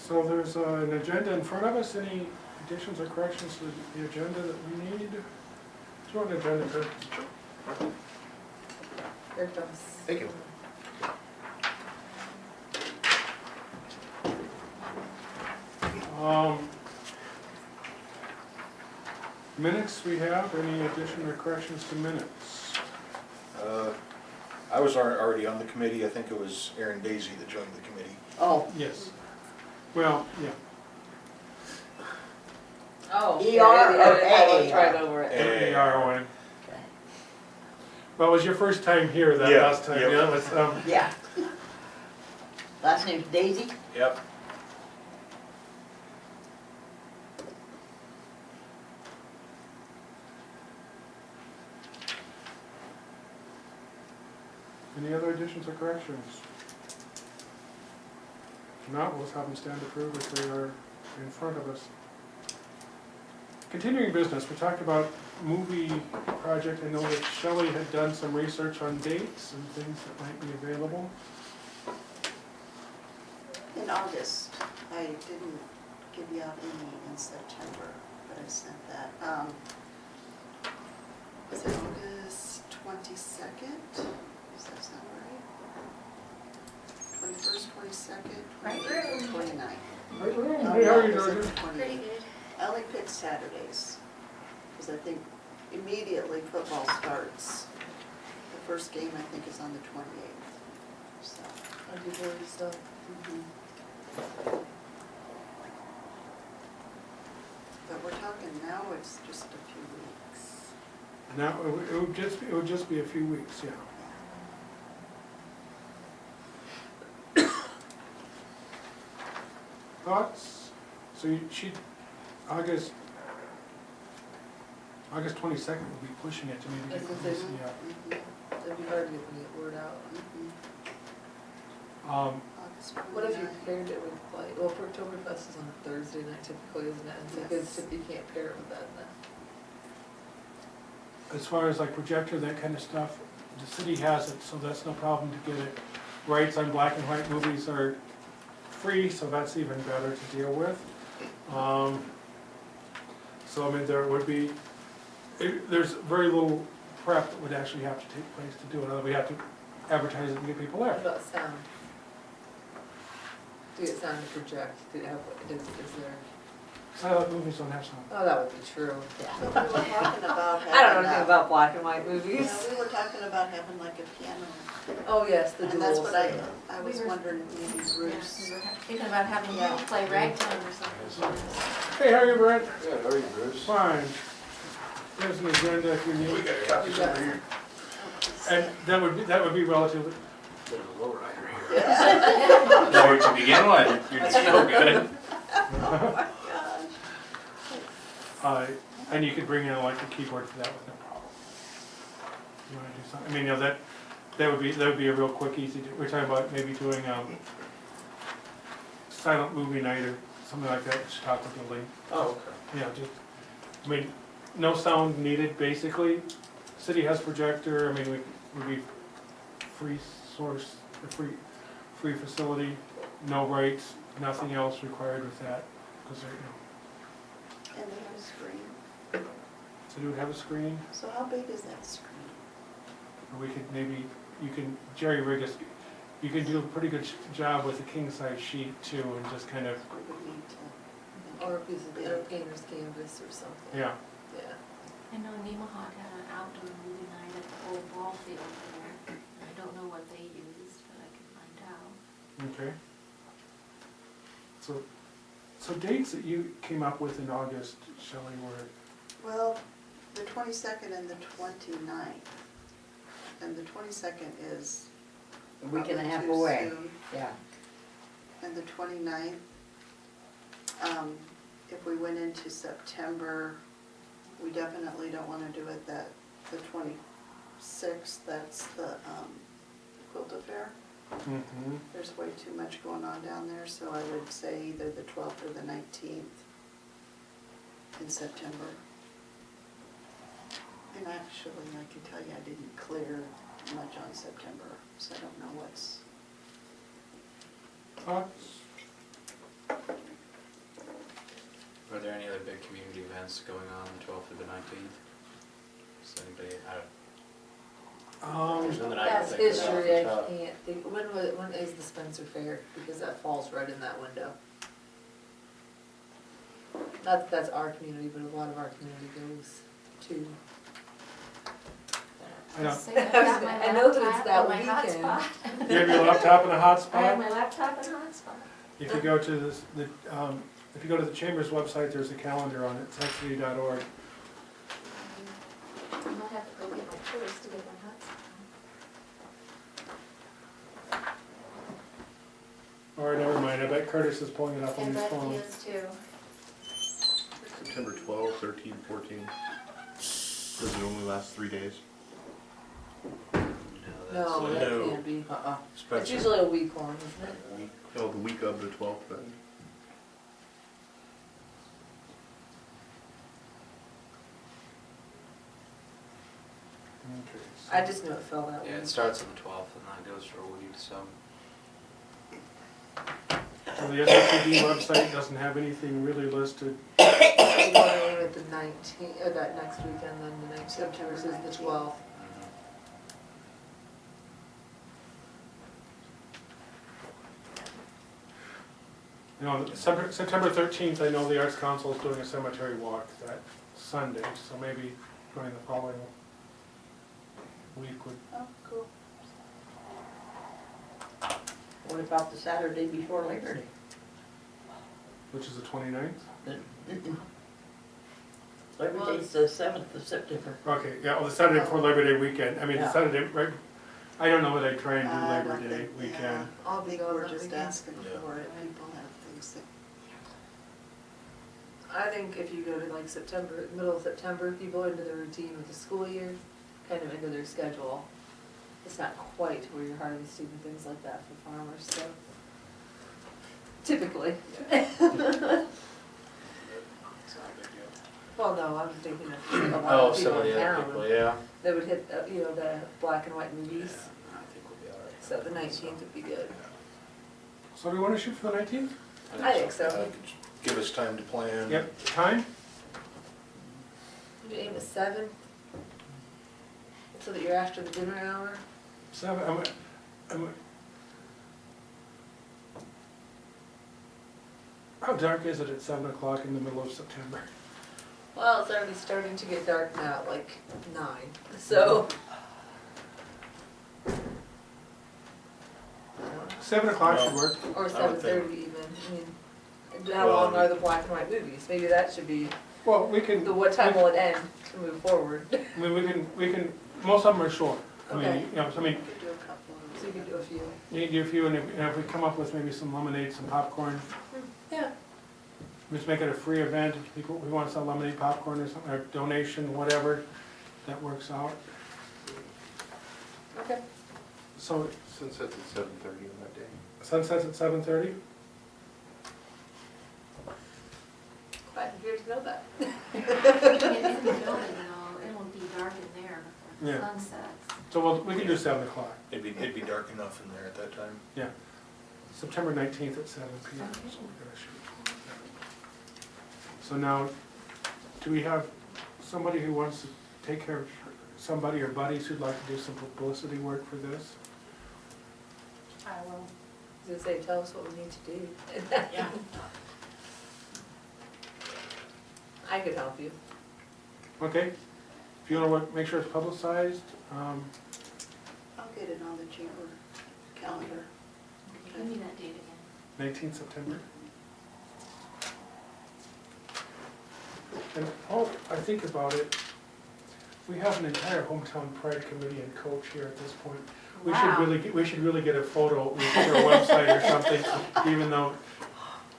So there's an agenda in front of us. Any additions or corrections to the agenda that we need? Do you want an agenda, Kurt? Here it comes. Thank you. Minutes we have. Any addition or corrections to minutes? I was already on the committee. I think it was Aaron Daisy that joined the committee. Oh. Yes. Well, yeah. Oh. ER yeah, or I looked AAR? right over it. AAR. Well, it was your first time here that Yeah, last time. yep. Yeah, it was, Yeah. Last name's Daisy? Yep. any other additions or corrections? If not, we'll just have them stand approved if they are in front of us. Continuing business, we talked about movie project. I know that Shelley had done some research on dates and things that might be available. In August, I didn't give you out any in September, but I sent that. Was it August 22nd? Does that sound right? 21st, 22nd, 28th, 29th. Hey, how are you doing? Pretty good. I only picked Saturdays, because I think immediately football starts. The first game, I think, is on the 28th, so. I do worry stuff. But we're talking now, it's just a few weeks. Now, it would just be a few weeks, yeah. Thoughts? So August 22nd would be pushing it to maybe That's get what this, they- yeah. It'd be hard to get the word out. August What if you 29th. paired it with like, well, for Oktoberfest is on a Thursday night typically, isn't it? And so Yes. you can't pair it with that then. As far as like projector, that kind of stuff, the city has it, so that's no problem to get it. Rights on black and white movies are free, so that's even better to deal with. So I mean, there would be, there's very little prep that would actually have to take place to do it, we have to advertise it and get people What there. about sound? Do you get sound to project? Do you have, is there? Silent movies don't have sound. Oh, that would be true. We were talking about having. I don't know anything about black and white movies. Yeah, we were talking about having like a piano. Oh, yes, the And that's duals. what I was wondering, maybe Bruce. We were thinking about having Yeah. him play ragtime or something. Hey, how are you, Brent? Good, how are you, Bruce? Fine. There's an agenda if you We need. got copies over here. And that would be relatively, There's a lowrider here. Yeah. Or to begin with, you're no good. Oh my gosh. and you could bring in like a keyboard for that with no problem. You wanna do something, I mean, you know, that would be a real quick, easy, we're talking about maybe doing, silent movie night or something like that, at Chicago Building. Oh, okay. Yeah, just, I mean, no sound needed, basically. City has projector, I mean, would be free source, a free facility, no rights, nothing else required with that, because they're, you know. And they have a screen. So do we have a screen? So how big is that screen? Or we could maybe, you can jerry rig us, you can do a pretty good job with a king size sheet too, and just kind of, We would need to. Or a piece of, or a painter's canvas or something. yeah. Yeah. I know Nemaha had an outdoor movie night at the old ball field there. I don't know what they used, but I can find out. Okay. So dates that you came up with in August, Shelley, were, Well, the 22nd and the 29th. And the 22nd is A week and a half probably too away. soon. Yeah. And the 29th, if we went into September, we definitely don't want to do it the 26th, that's the quilt affair. mm-hmm. There's way too much going on down there, so I would say either the 12th or the 19th in September. And actually, I can tell you I didn't clear much on September, so I don't know what's. Thoughts? Are there any other big community events going on the 12th or the 19th? Does anybody, there's none that I can That's think of off history, the I top. can't think, when is the Spencer Fair? Because that falls right in that window. Not that that's our community, but a lot of our community goes to I know. Say I've got my I know that it's laptop that and my weekend. hotspot. You have your laptop and a I have hotspot? my laptop and hotspot. If you go to this, if you go to the Chamber's website, there's a calendar on it, textcity.org. I might have to go get my toys to get my hotspot. Or never mind, I bet Curtis is pulling it up on And his Beth phone. is too. September 12, 13, 14. Does it only last 3 days? No, that No. can't be. It's Spencer. usually a week long, isn't it? Oh, the week of the 12th then. Okay, so- I just knew it fell that Yeah, way. it starts on the 12th and then goes for a week, so. So the SFPD website doesn't have anything really listed. We're going at the 19th, that next weekend, then the 19th September versus the 19th. 12th. You know, September 13th, I know the Arts Council is doing a cemetery walk that Sunday, so maybe during the following week would, Oh, cool. What about the Saturday before Labor Day? which is the 29th? Labor Day's the 7th of September. Okay, yeah, well, the Saturday before Labor Day weekend, I mean, the Yeah. Saturday, right, I don't know whether they try and do I Labor don't Day think- yeah. weekend. I'll I be think gone we're that just weekend. asking for it, people have things that. I think if you go to like September, middle of September, people into their routine with the school year, kind of into their schedule. It's not quite where you're harvesting and things like that for farmers, so. Typically. It's not a big deal. Well, no, I'm thinking of a lot Oh, of some people of in the other town people, yeah. that would hit, you know, the black and white movies. I think we'll be all right. So the 19th would be good. So do we want to shoot for the 19th? I think so. Give us time to plan. Yep, time? Would you aim at 7? So that you're after the dinner hour? 7, how dark is it at 7 o'clock in the middle of September? Well, it's already starting to get dark now, at like 9, so. 7 o'clock should work. Or I would 7:30 even, I mean, how Well, long are the black and white movies? Maybe that should be, Well, we can, what time will it end to move forward? I mean, we can, most of them are short. I mean, Okay. you know, so I mean, We could do a couple of. So you could do a few. you can do a few, and if we come up with maybe some lemonade, some popcorn, Yeah. just make it a free event, if people, we want to sell lemonade, popcorn or something, or donation, whatever, that works out. Okay. So Sunset's at 7:30 on that day. sunsets at 7:30? Glad to hear to know that. In the building, though, it will be dark in there before Yeah. the sun sets. So we can do 7 o'clock. It'd be dark enough in there at that time. Yeah. September 19th at 7 PM. So we're gonna shoot. So now, do we have somebody who wants to take care of somebody or buddies who'd like to do some publicity work for this? I will. I was gonna say, tell us what we need to do. Yeah. I could help you. Okay, if you want to make sure it's publicized, I'll get it on the chamber calendar. Give me that date again. 19th September. And I think about it, we have an entire hometown pride committee and coach here at this point. We should Wow. we should really get a photo for our website or something, even though,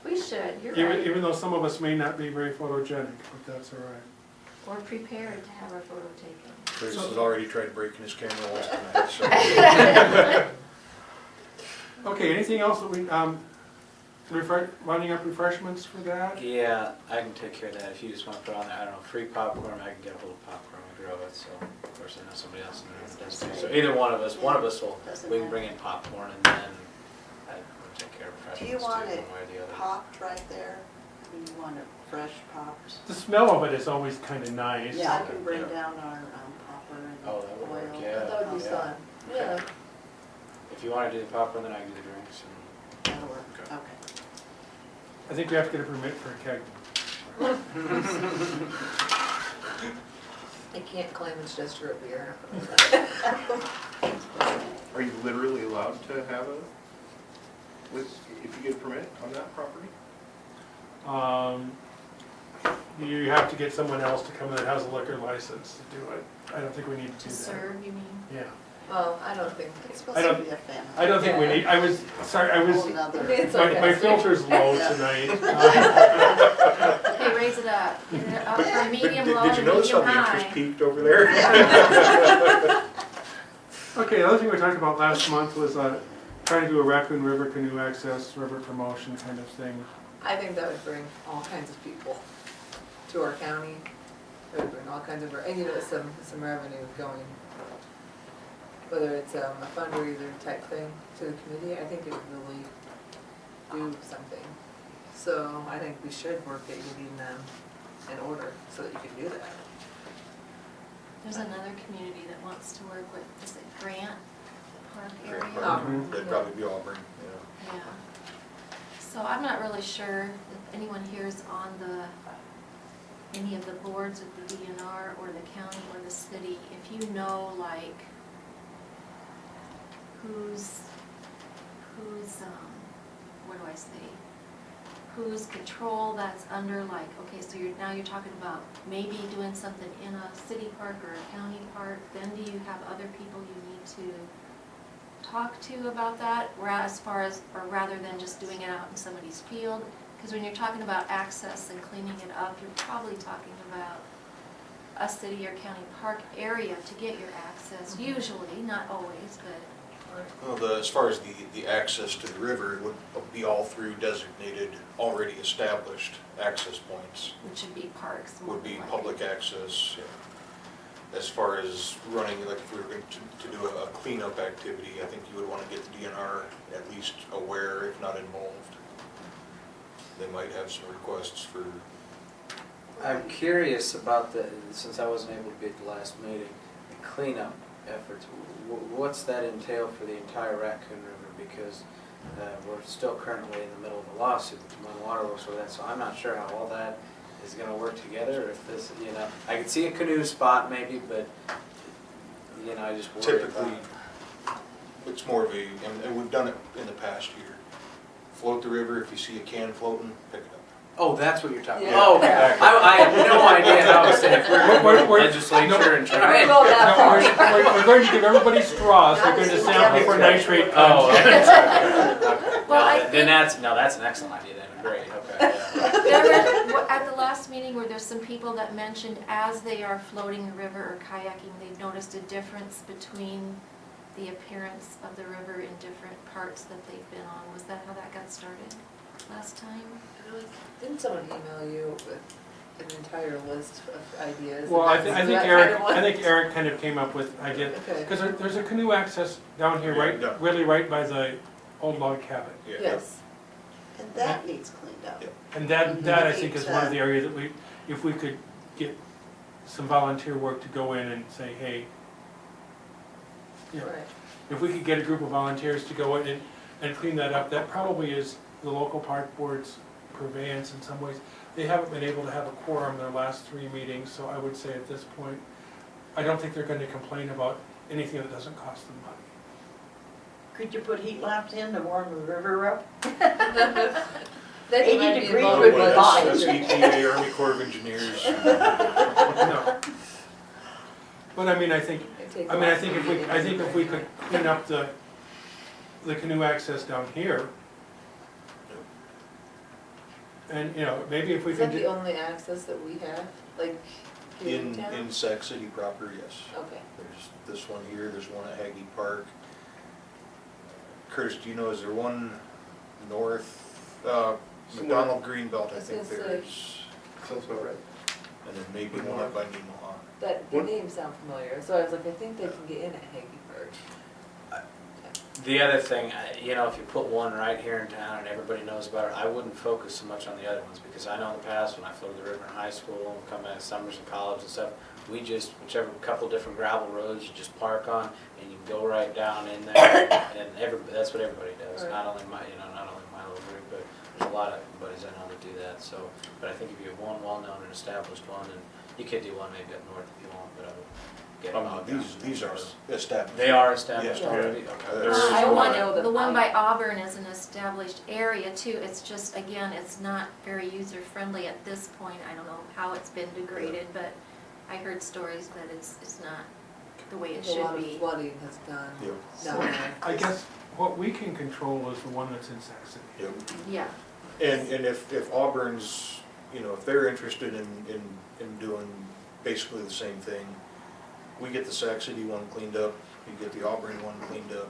We should, you're right. even though some of us may not be very photogenic, but that's all right. We're prepared to have our photo taken. Chris So- has already tried breaking his camera once tonight, so. Okay, anything else that we, running up refreshments for that? Yeah, I can take care of that. If you just want to put on there, I don't know, free popcorn, I can get a little popcorn and grow it, so of course I know somebody else in the room that does too. So either one of us will, Doesn't we can matter. bring in popcorn and then I will take care of Do you refreshments too, want one it way or the other. popped right there? Or do you want it fresh popped. The smell of it is always kind of nice. Yeah, I can bring Yeah. down our popper and Oh, that would work, oil. yeah. That would be Yeah. fun, yeah. If you wanna do the popcorn, then I can do the drinks and. That'll work, Okay. okay. I think we have to get a permit for a keg. I can't claim it's just root beer. Are you literally allowed to have if you get a permit on that property? You have to get someone else to come in that has a liquor license to do it. I don't think we need to To do that. serve, you mean? Yeah. Well, I don't think, It's I supposed to don't- be a family. I don't think we need, I was Whole nother- It's my okay. filter's low Yeah. tonight. Okay, raise it up. Get it up from medium low Did to you notice how medium the interest high. peaked over there? Okay, the other thing we talked about last month was trying to do a Raccoon River canoe access, river promotion kind of thing. I think that would bring all kinds of people to our county. It would bring all kinds of, and you know, some revenue going. Whether it's a fundraiser type thing to the committee, I think it would really do something. So I think we should work at getting them in order so that you can do that. There's another community that wants to work with, is it Grant Park Great area? park. Mhm. That'd probably be Auburn, yeah. Yeah. So I'm not really sure if anyone here is on any of the boards of the DNR or the county or the city. If you know, like, whose, what do I say? Whose control that's under, like, okay, so now you're talking about maybe doing something in a city park or a county park, then do you have other people you need to talk to about that, rather than just doing it out in somebody's field? Because when you're talking about access and cleaning it up, you're probably talking about a city or county park area to get your access, usually, not always, but. Well, as far as the access to the river, it would be all through designated, already established access points. Which would be parks. more Would be than public likely. access. As far as running, like if we were going to do a cleanup activity, I think you would want to get the DNR at least aware, if not involved. They might have some requests for, I'm curious about since I wasn't able to be at the last meeting, the cleanup efforts. What's that entail for the entire Raccoon River? Because we're still currently in the middle of a lawsuit with Mon Waterworks over that, so I'm not sure how all that is going to work together. Or if this, I could see a canoe spot maybe, but I just worry typically, it's more of a, and we've done it in the past year. Float the river, if you see a can floating, pick it up. Oh, that's what you're talking Yeah. about. Oh, okay. I had no idea how to say if we're in the We're- legislature and trying. Go that No, far. we're going to give everybody straws, they're going to sample for nitrate Oh, content. okay. Well, I Then think that's an excellent idea then, great, okay. Yeah. at the last meeting where there's some people that mentioned as they are floating the river or kayaking, they've noticed a difference between the appearance of the river in different parts that they've been on. Was that how that got started last time? Didn't someone email you with an entire list of ideas? Well, I think That Eric, kind of I think Eric kind of came up with ideas. Okay. Because there's a canoe access down here, right, Yeah. really right by the old log cabin. Yeah. Yes. And that needs cleaned up. Yeah. And that I think is one of the areas that if we could get some volunteer work to go in and say, hey, Right. if we could get a group of volunteers to go in and clean that up, that probably is the local park board's purveyance in some ways. They haven't been able to have a quorum their last 3 meetings, so I would say at this point, I don't think they're going to complain about anything that doesn't cost them money. Could you put heat lamps in to warm the river up? Then you 80 might be degrees involved would with be the fine. That's EPA, Army Corps of Engineers. No. But I mean, I think Take if we lots of could clean up the canoe access down here, and, maybe if we Is could that the do, only access that we have, like, here in town? In Sac City proper, yes. Okay. There's this one here, there's one at Haggy Park. Curtis, do you know, is there one north, McDonald Greenbelt, I was think gonna say. there's, Sounds about right. and then maybe one up by Nemaha. That, the What? names sound familiar, so I was like, I think they can get in at Haggy Park. The other thing, you know, if you put one right here in town and everybody knows about it, I wouldn't focus so much on the other ones, because I know in the past when I floated the river in high school and come back summers in college and stuff, we just, whichever couple different gravel roads you just park on, and you can go right down in there, and that's what everybody does, Right. not only my little group, but there's a lot of buddies I know that do that, so, but I think if you have one well-known and established one, and you could do one maybe up north if you want, but I would get them out. These are established. They are established Yeah. already? Yeah. Okay. There's- I The wanna know one, that the one I- by Auburn is an established area too, it's just, again, it's not very user-friendly at this point, I don't know how it's been degraded, but I heard stories that it's not the way it A lot should of be. flooding has done Yeah. down there. I guess what we can control is the one that's in Sac City. Yep. Yeah, And if Auburn's, you know, if they're interested in doing basically the same thing, we get the Sac City one cleaned up, you get the Auburn one cleaned up.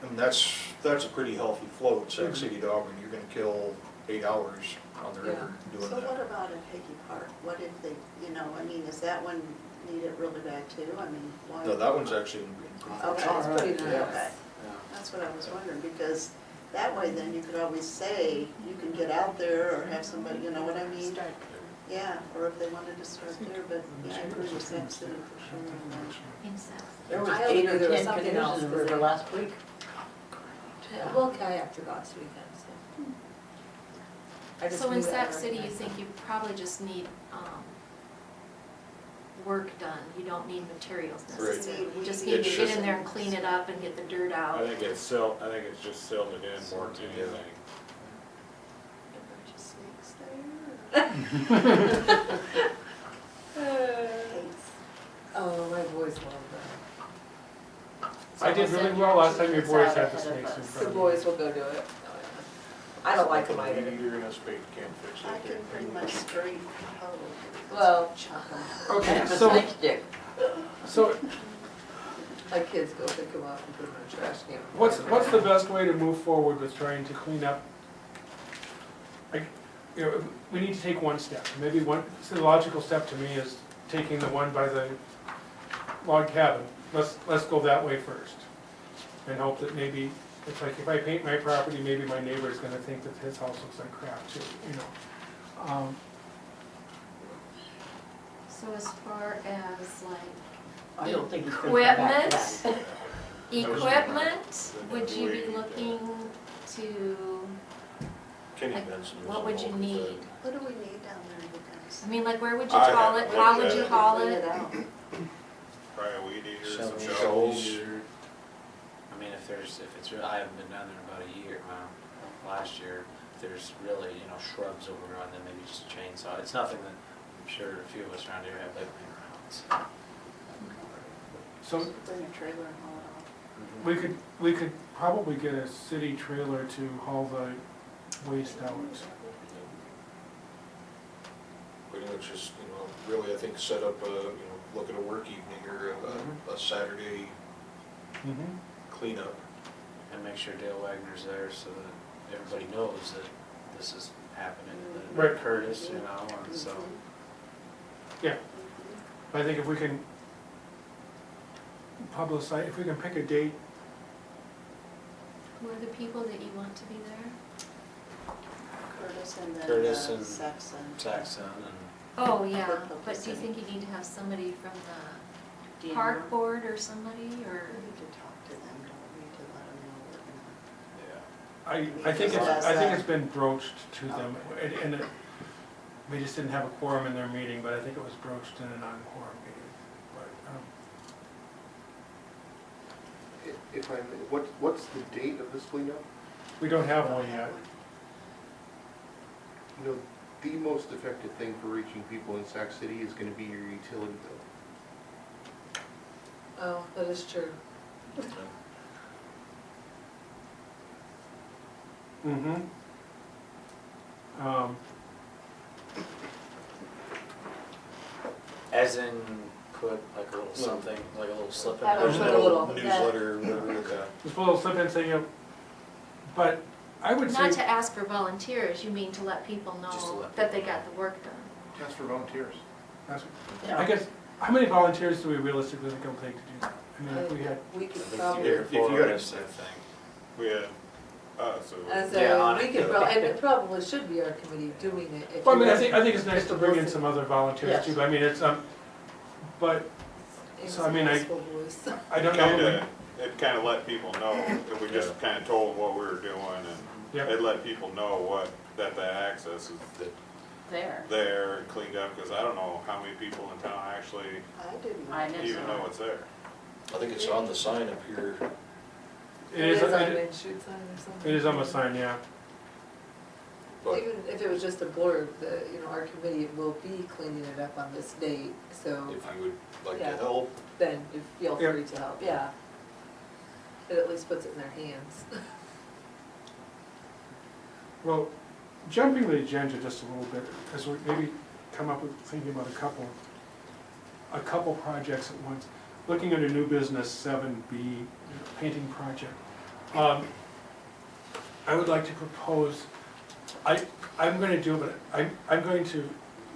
And that's a pretty healthy float, Sac City to Auburn, you're gonna kill 8 hours on the river doing So what that. about in Hickey Park? What if they, you know, I mean, is that one needed really bad too? I mean, why? No, that one's actually in pretty good Okay, shape. It's pretty okay. nice. Yeah. That's what I was wondering, because that way then you could always say, you can get out there or have somebody, you know what I mean? Yeah, or if they wanted to start there, but yeah, I agree with Sac City for sure. on that. in Sac. There was I 8 knew or there was 10 something canoes else, in the 'cause river they- last week. Well, kayaked last weekend, so. I just So in knew that Sac I City, you recognized think you probably just need, work done, you don't need materials Right. necessarily. You just It need to get in should- there and clean it up and get the dirt out. I think it's just sealed it in more than Yeah. anything. A bunch of snakes there. Oh, my boys love that. I did really well last time your boys had the snakes in front The of boys you. will go do it. I don't like them A either. weed eater and a spade can't fix I it. can bring my straight hoe. Well- Chop 'em. Okay, Have a so, snake stick. so My kids go pick them up and put them in a trash can. what's the best way to move forward with trying to clean up? You know, we need to take one step. Maybe one, so the logical step to me is taking the one by the log cabin. Let's go that way first. And hope that maybe, it's like if I paint my property, maybe my neighbor's gonna think that his house looks like crap too, you know? So as far as like I don't think it's gonna come back to equipment, that. equipment, would you be looking to, Kenny like, Benson was what would you involved with need? What do we need down there, you guys? I mean, like where would you I haul it, haven't how looked would at you it. haul Clean it? out. Probably a weed eater, some Shovel, shovels. I mean, if it's real, I haven't been down there about a year, last year. If there's really, you know, shrubs overrun, then maybe just a chainsaw. It's nothing that I'm sure a few of us around here have laying around, so. So Bring a trailer and haul it off. we could probably get a city trailer to haul the waste out. Pretty much just, you know, really, I think set up a, you know, look at a work evening or a Saturday Mhm. cleanup. And make sure Dale Wagner's there so that everybody knows that this is happening. And Right. Curtis, you know, and so. Yeah, I think if we can publicize, if we can pick a date, Who are the people that you want to be there? Curtis and then Curtis and Saxon. Saxon and. Oh, yeah, For but do you publicity. think you need to have somebody from the DNR. park board or somebody, or? We need to talk to them, don't we, to let them know we're gonna. I think Because it's been broached to them, and we just didn't have a quorum in their meeting, but I think it was broached in a non-quorum meeting. But, If I may, what's the date of this cleanup? we don't have one yet. You know, the most effective thing for reaching people in Sac City is gonna be your utility bill. Oh, that is true. Mm-hmm. As in, put like a little something, like a little slip in Have there. them put a little- Newsletter, whatever like that. Just a little slip in saying, but I would say. Not to ask for volunteers, you mean to let people Just to know let that they people got the work done? Just for volunteers. That's- Yeah. I guess, how many volunteers do we realistically think it'll take to do that? I mean, if we had, We could I think probably, you If you for gotta- us, I think. We had, so. as Yeah, on we it. could probably, and it probably should be our committee doing it. If well, I it mean, wasn't- I think it's nice to bring in some other volunteers Yes. too, I mean, it's, but It's so, I mean, I- municipal voice. I don't know. Kinda, it kinda let people know, if we just kinda told what we were doing, and Yep. it let people know what, that access is There. there and cleaned up, cause I don't know how many people in town actually I didn't. I never even saw know it. it's there. I think it's on the sign up here. It is, on it Main Street sign or something. it is on the sign, yeah. But Even if it was just a blurb, the, you know, our committee will be cleaning it up on this date, so if you would like to Yeah. help, then you feel Yeah. free to help, yeah. It at least puts it in their hands. Well, jumping the agenda just a little bit, as we maybe come up with, thinking about a couple projects at once. Looking at a new business, 7B, painting project. I would like to propose, I'm gonna do it, but I'm going to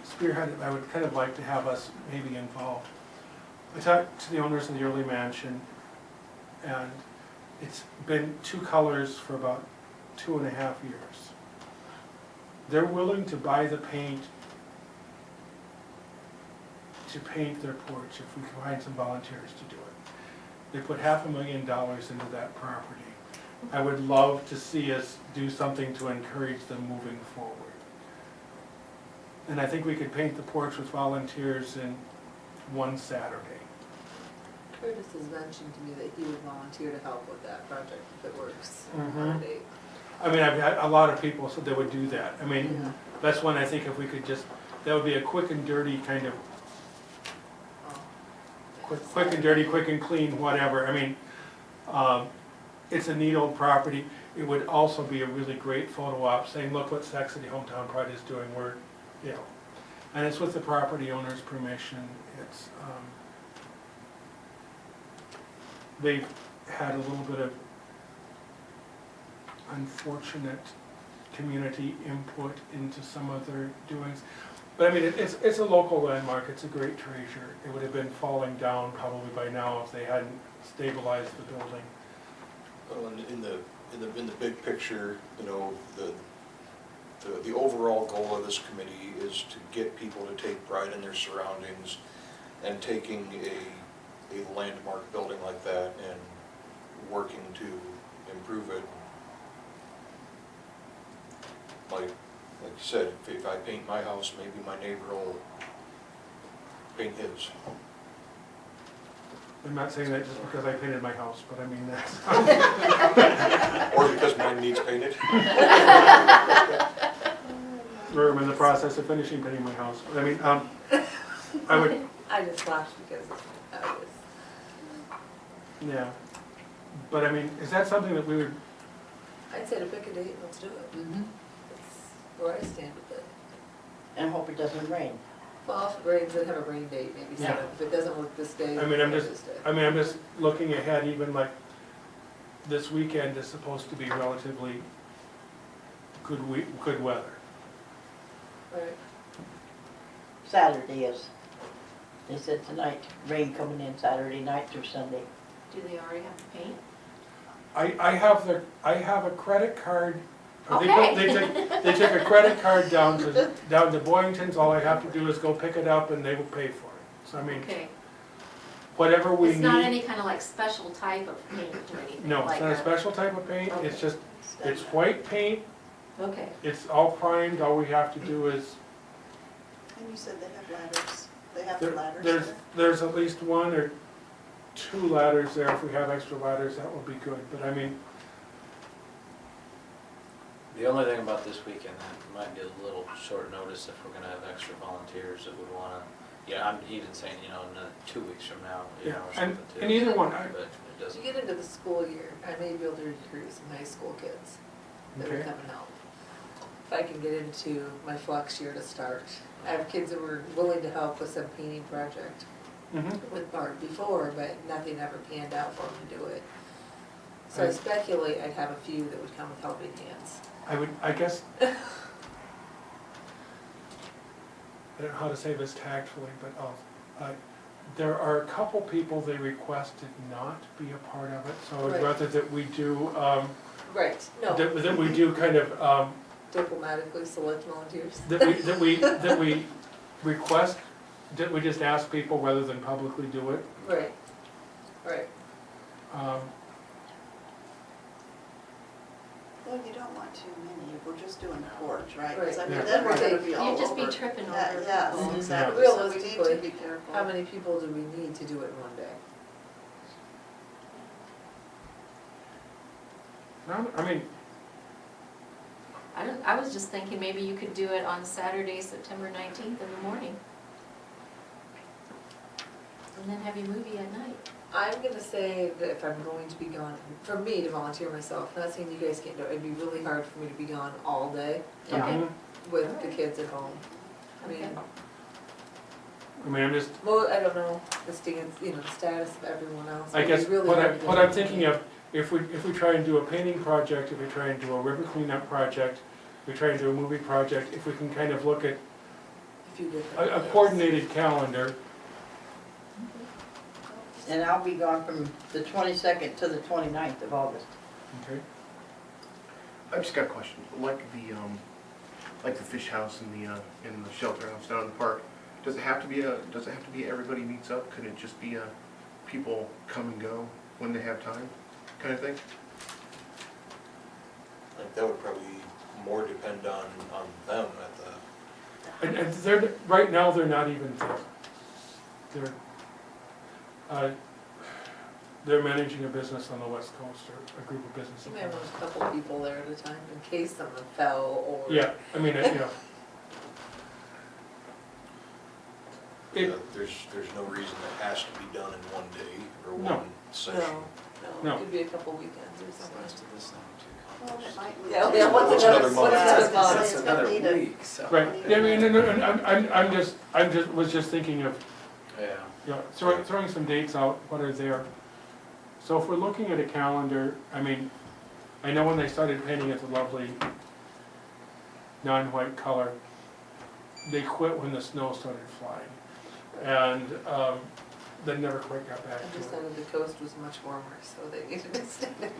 spearhead it, I would kind of like to have us maybe involved. I talked to the owners of the early mansion, and it's been two colors for about 2.5 years. They're willing to buy the paint to paint their porch if we can find some volunteers to do it. They put $500,000 into that property. I would love to see us do something to encourage them moving forward. And I think we could paint the porch with volunteers in one Saturday. Curtis has mentioned to me that he would volunteer to help with that project if it works Mhm. on a date. I mean, I've had a lot of people said they would do that. I mean, Yeah. that's when I think if we could just, that would be a quick and dirty kind of, Oh. quick and dirty, quick and clean, whatever. I mean, it's a neat old property. It would also be a really great photo op saying, look what Sac City Hometown Pride is doing. We're, you know, and it's with the property owner's permission. It's, they've had a little bit of unfortunate community input into some of their doings. But I mean, it's a local landmark, it's a great treasure. It would have been falling down probably by now if they hadn't stabilized the building. well, in the big picture, you know, the overall goal of this committee is to get people to take pride in their surroundings, and taking a landmark building like that and working to improve it. Like you said, if I paint my house, maybe my neighbor will paint his. I'm not saying that just because I painted my house, but I mean, that's, Or because mine needs painted. or I'm in the process of finishing painting my house. But I mean, I would, I just laughed because I was, yeah. But I mean, is that something that we would, I'd say to pick a date and let's do it. That's where I stand with it. And hope it doesn't rain. Well, if it rains, then have a rain date, maybe set Yeah. it. If it doesn't work this day, I mean, I'm then just, this day. I'm just looking ahead, even like this weekend is supposed to be relatively good weather. Right. Saturday is, they said tonight, rain coming in Saturday night through Sunday. Do they already have to paint? I have a credit card. Okay. They took a credit card down to Boyington's, all I have to do is go pick it up and they will pay for it. So I mean, Okay. whatever we It's not need, any kind of like special type of paint or anything? no, it's like not a special type of paint, it's Okay. just, it's white paint, Okay. it's all primed, all we have to do is, And you said they have ladders, they have the ladders there's, there. there's at least 1 or 2 ladders there. If we have extra ladders, that will be good, but I mean, The only thing about this weekend, that might be a little short notice if we're gonna have extra volunteers that would wanna, yeah, I'm even saying, you know, in 2 weeks from now, you yeah, know, or and, something too. and either one, But it As you doesn't, get into the school year, I may be able to recruit some high school kids that would Okay. come and help. If I can get into my flex year to start. I have kids that were willing to help with some painting project with Bart before, but nothing ever panned out for them to do it. So I Right. speculate I'd have a few that would come with helping hands. I guess, I don't know how to say this tactfully, but There are a couple people they requested not be a part of it, so I'd Right. rather that we do, Right, no, that we do kind of, diplomatically select volunteers. that we request, that we just ask people rather than publicly do it. Right, right. Well, you don't want too many, if we're just doing the porch, right? Because I Right. mean, Yeah. then we're gonna be all You'd just be over. tripping Yeah, over yes, people. exactly, so we need to Realistically, be careful. How many people do we need to do it in one day? No, I mean, I was just thinking maybe you could do it on Saturday, September 19th in the morning. And then have your movie at night. I'm gonna say that if I'm going to be gone, for me to volunteer myself, not saying you guys can't do it, it'd be really hard for me to be gone all day Okay. mhm. with the kids at home. I mean, Okay. I mean, I'm just, well, I don't know the stance, you know, the status of everyone else. I It'd be guess, really what hard to I'm get thinking of, if we try and do a painting project, if we try and do a river cleanup project, if we try and do a movie project, if we can kind of look at a few different a days. coordinated calendar. And I'll be gone from the 22nd to the 29th of August. Okay. I've just got a question, like the fish house and the shelter house down in the park, does it have to be everybody meets up? Could it just be people come and go when they have time, kind of thing? I think that would probably more depend on them at the, And they're, right now, they're not even there. They're managing a business on the West Coast, or a group of businesses. You may have a couple people there at a time in case someone fell or. Yeah, I mean, you know. there's no reason that has to be done in one day or No. one session. No, No. it could be a couple weekends or It's the something. rest of this now Well, too. it might. Yeah, what's What's another, another what's month? another Yeah, I was gonna month? say, It's it's gonna another need a- week, so. Right, yeah, I mean, no, I'm was just thinking of, Yeah. you know, throwing some dates out, what are there. So if we're looking at a calendar, I mean, I know when they started painting it the lovely non-white color, they quit when the snow started flying. And they never quite got back I to just it, thought the coast was much warmer, so they needed to stay there.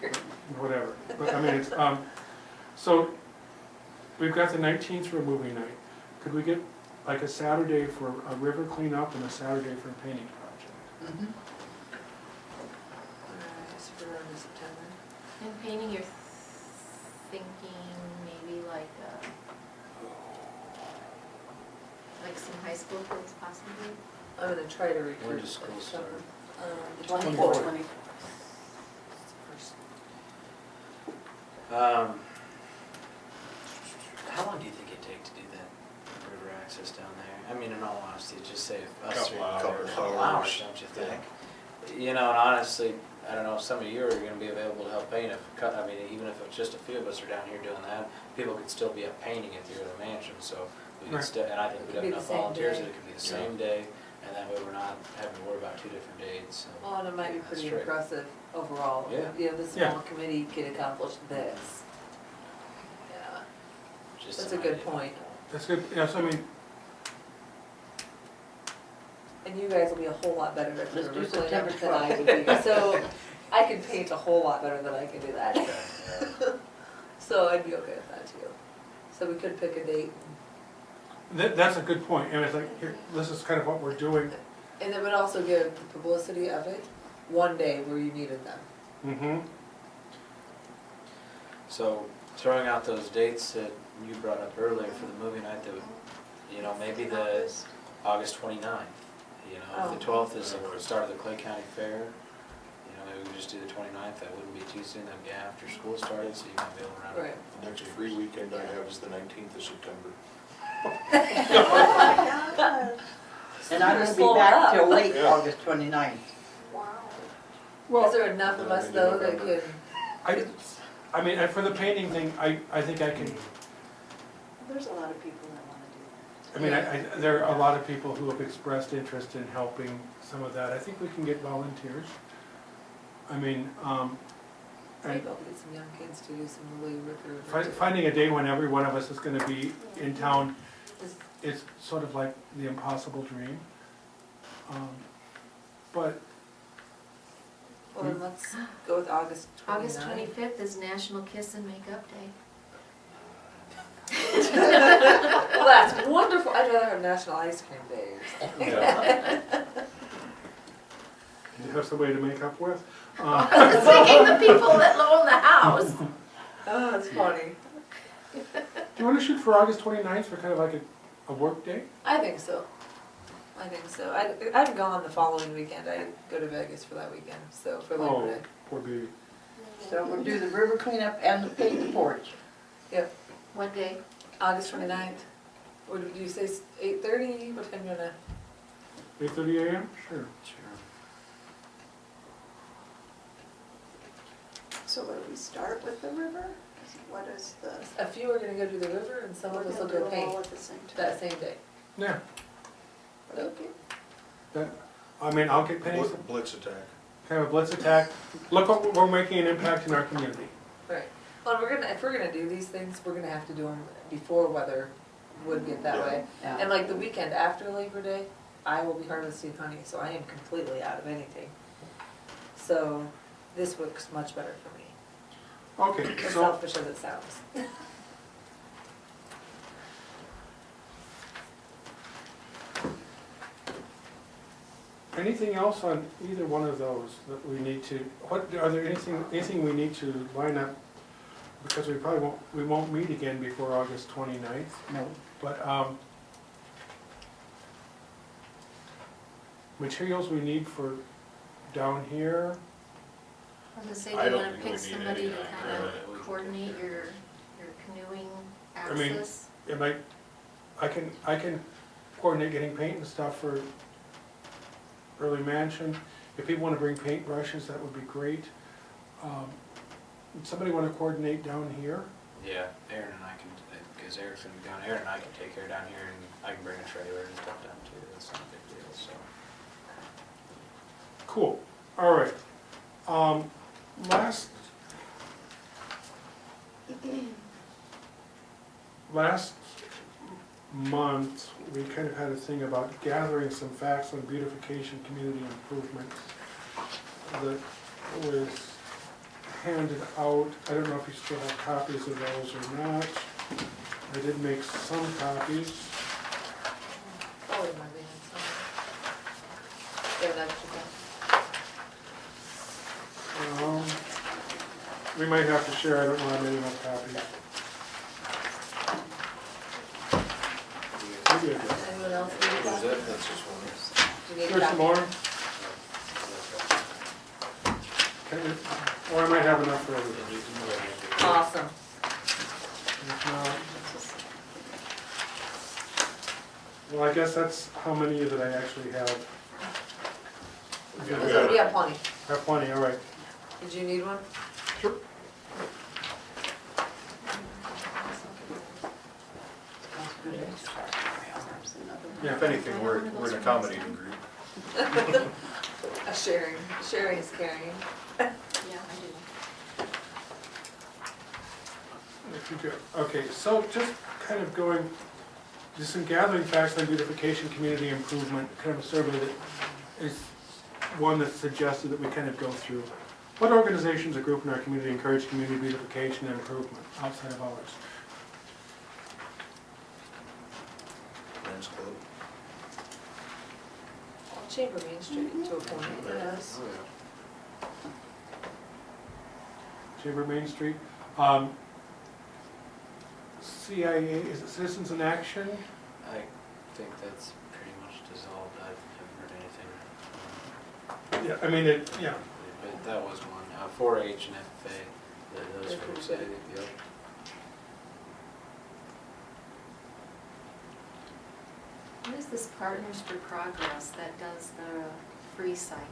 whatever. But I mean, it's, so we've got the 19th for a movie night. Could we get like a Saturday for a river cleanup and a Saturday for a painting project? Alright, so we're on to September. And painting, you're thinking maybe like some high school kids possibly? I'm gonna try to recruit. When does school like start? The 24th. 24th. How long do you think it'd take to do that river access down there? I mean, in all honesty, just say us Couple three, hours. a couple hours, don't you think? You know, and honestly, I don't know, if some of you are gonna be available to help paint, I mean, even if it's just a few of us are down here doing that, people could still be up painting at the other mansion, so we could Right. still, and I think It we'd could have be the enough same volunteers day. that it could be the same day, and that way we're not having to worry about two different dates. and- Well, and it might be That's pretty true. impressive overall. Yeah. You know, the Yeah. small committee can accomplish this. Yeah, Just that's an a good idea. point. That's good, yes, I mean, And you guys will be a whole lot better at the Let's do river cleanup September than I would be. So I can paint a whole lot better than I can do that. Okay, yeah. So I'd be okay with that too. So we could pick a date. that's a good point, and it's like, here, this is kind of what we're doing. And it would also give the publicity of it one day where you needed them. Mm-hmm. So throwing out those dates that you brought up earlier for the movie night, that would, you know, maybe the August 29th. You know, if the 12th is the start of the Clay County Fair, you know, maybe we could just do the 29th, that wouldn't be too soon, that'd be after school started, so you might be able to round it. Right. The next free weekend I have is the 19th of September. Oh my God. And I won't be Slow back up. till late Yeah. August 29th. Wow. Well, Is there enough of us though that can, I mean, and for the painting thing, I think I can, There's a lot of people that wanna do I mean, there are a lot of people who have expressed interest in helping some of that. I think we can get volunteers. I mean, maybe and I'll get some young kids to do some really river. finding a day when every one of us is gonna be in town Is- is sort of like the impossible dream. but, Well, then let's go with August 29th. August 25th is National Kiss and Makeup Day. Well, that's wonderful. I'd rather have National Ice Cream Day or something. Yeah. you have somebody to make up with. I was thinking the people that own the house. Oh, that's funny. Do you want to shoot for August 29th for kind of like a work day? I think so. I think so. I'm gone the following weekend. I go to Vegas for that weekend, so for Labor Oh, Day. poor baby. So we'll do the river cleanup and the paint the porch. Yep, What day? August 29th. What did you say, 8:30? What time you gonna? 8:30 a.m.? Sure. Sure. So what do we start with the river? What is the? A few are gonna go to the river and some of us will We're go gonna do them all paint at the same time. that same day. Yeah, Okay. that, I mean, I'll get paid. Blitz Attack. Kind of a blitz attack. Look what we're making an impact in our community. Right. Well, if we're gonna do these things, we're gonna have to do them before weather would get that Yeah. way. And like the weekend after Labor Day, I will be harvesting honey, so I am completely out of anything. So this works much better for me, Okay, as so, selfish as it sounds. anything else on either one of those that we need to, are there anything we need to line up? Because we won't meet again before August 29th, No. but, materials we need for down here, I was gonna say, I do you don't wanna think pick we need somebody to anything, kind really. of coordinate your canoeing I mean- access? I can coordinate getting paint and stuff for early mansion. If people wanna bring paint brushes, that would be great. Somebody wanna coordinate down here? Yeah, Aaron and I can, because Eric's gonna be down, Aaron and I can take care down here, and I can bring a trailer and stuff down too, that's not a big deal, so. Cool, all right. Last month, we kind of had a thing about gathering some facts on beautification community improvement that was handed out. I don't know if you still have copies of those or not. I did make some copies. Probably my van somewhere. Get an extra one. We might have to share, I don't know how many more copies. Maybe I do. Anyone else need a What is copy? that? That's just one. Do you need a There's some copy? more. Or I might have enough for everybody. Awesome. If not, well, I guess that's how many that I actually have. Yeah. We have plenty. I have plenty, all right. Did you need one? Sure. Yeah, if anything, we're an accommodating group. Sharing is caring. Yeah, I do. If you go- Okay, so just kind of going, just some gathering facts on beautification, community improvement, kind of a survey that is one that suggested that we kind of go through. What organizations or group in our community encourage community beautification and improvement outside of ours? Friends Club. Chamber Main Street to a point, yes. Oh, yeah. Chamber Main Street. CIA, is it Citizens in Action? I think that's pretty much dissolved, I haven't heard anything. Yeah, I mean, yeah. But that was one, 4-H and FFA, those They're folks, pretty yep. What is this Partners for Progress that does the free cycle?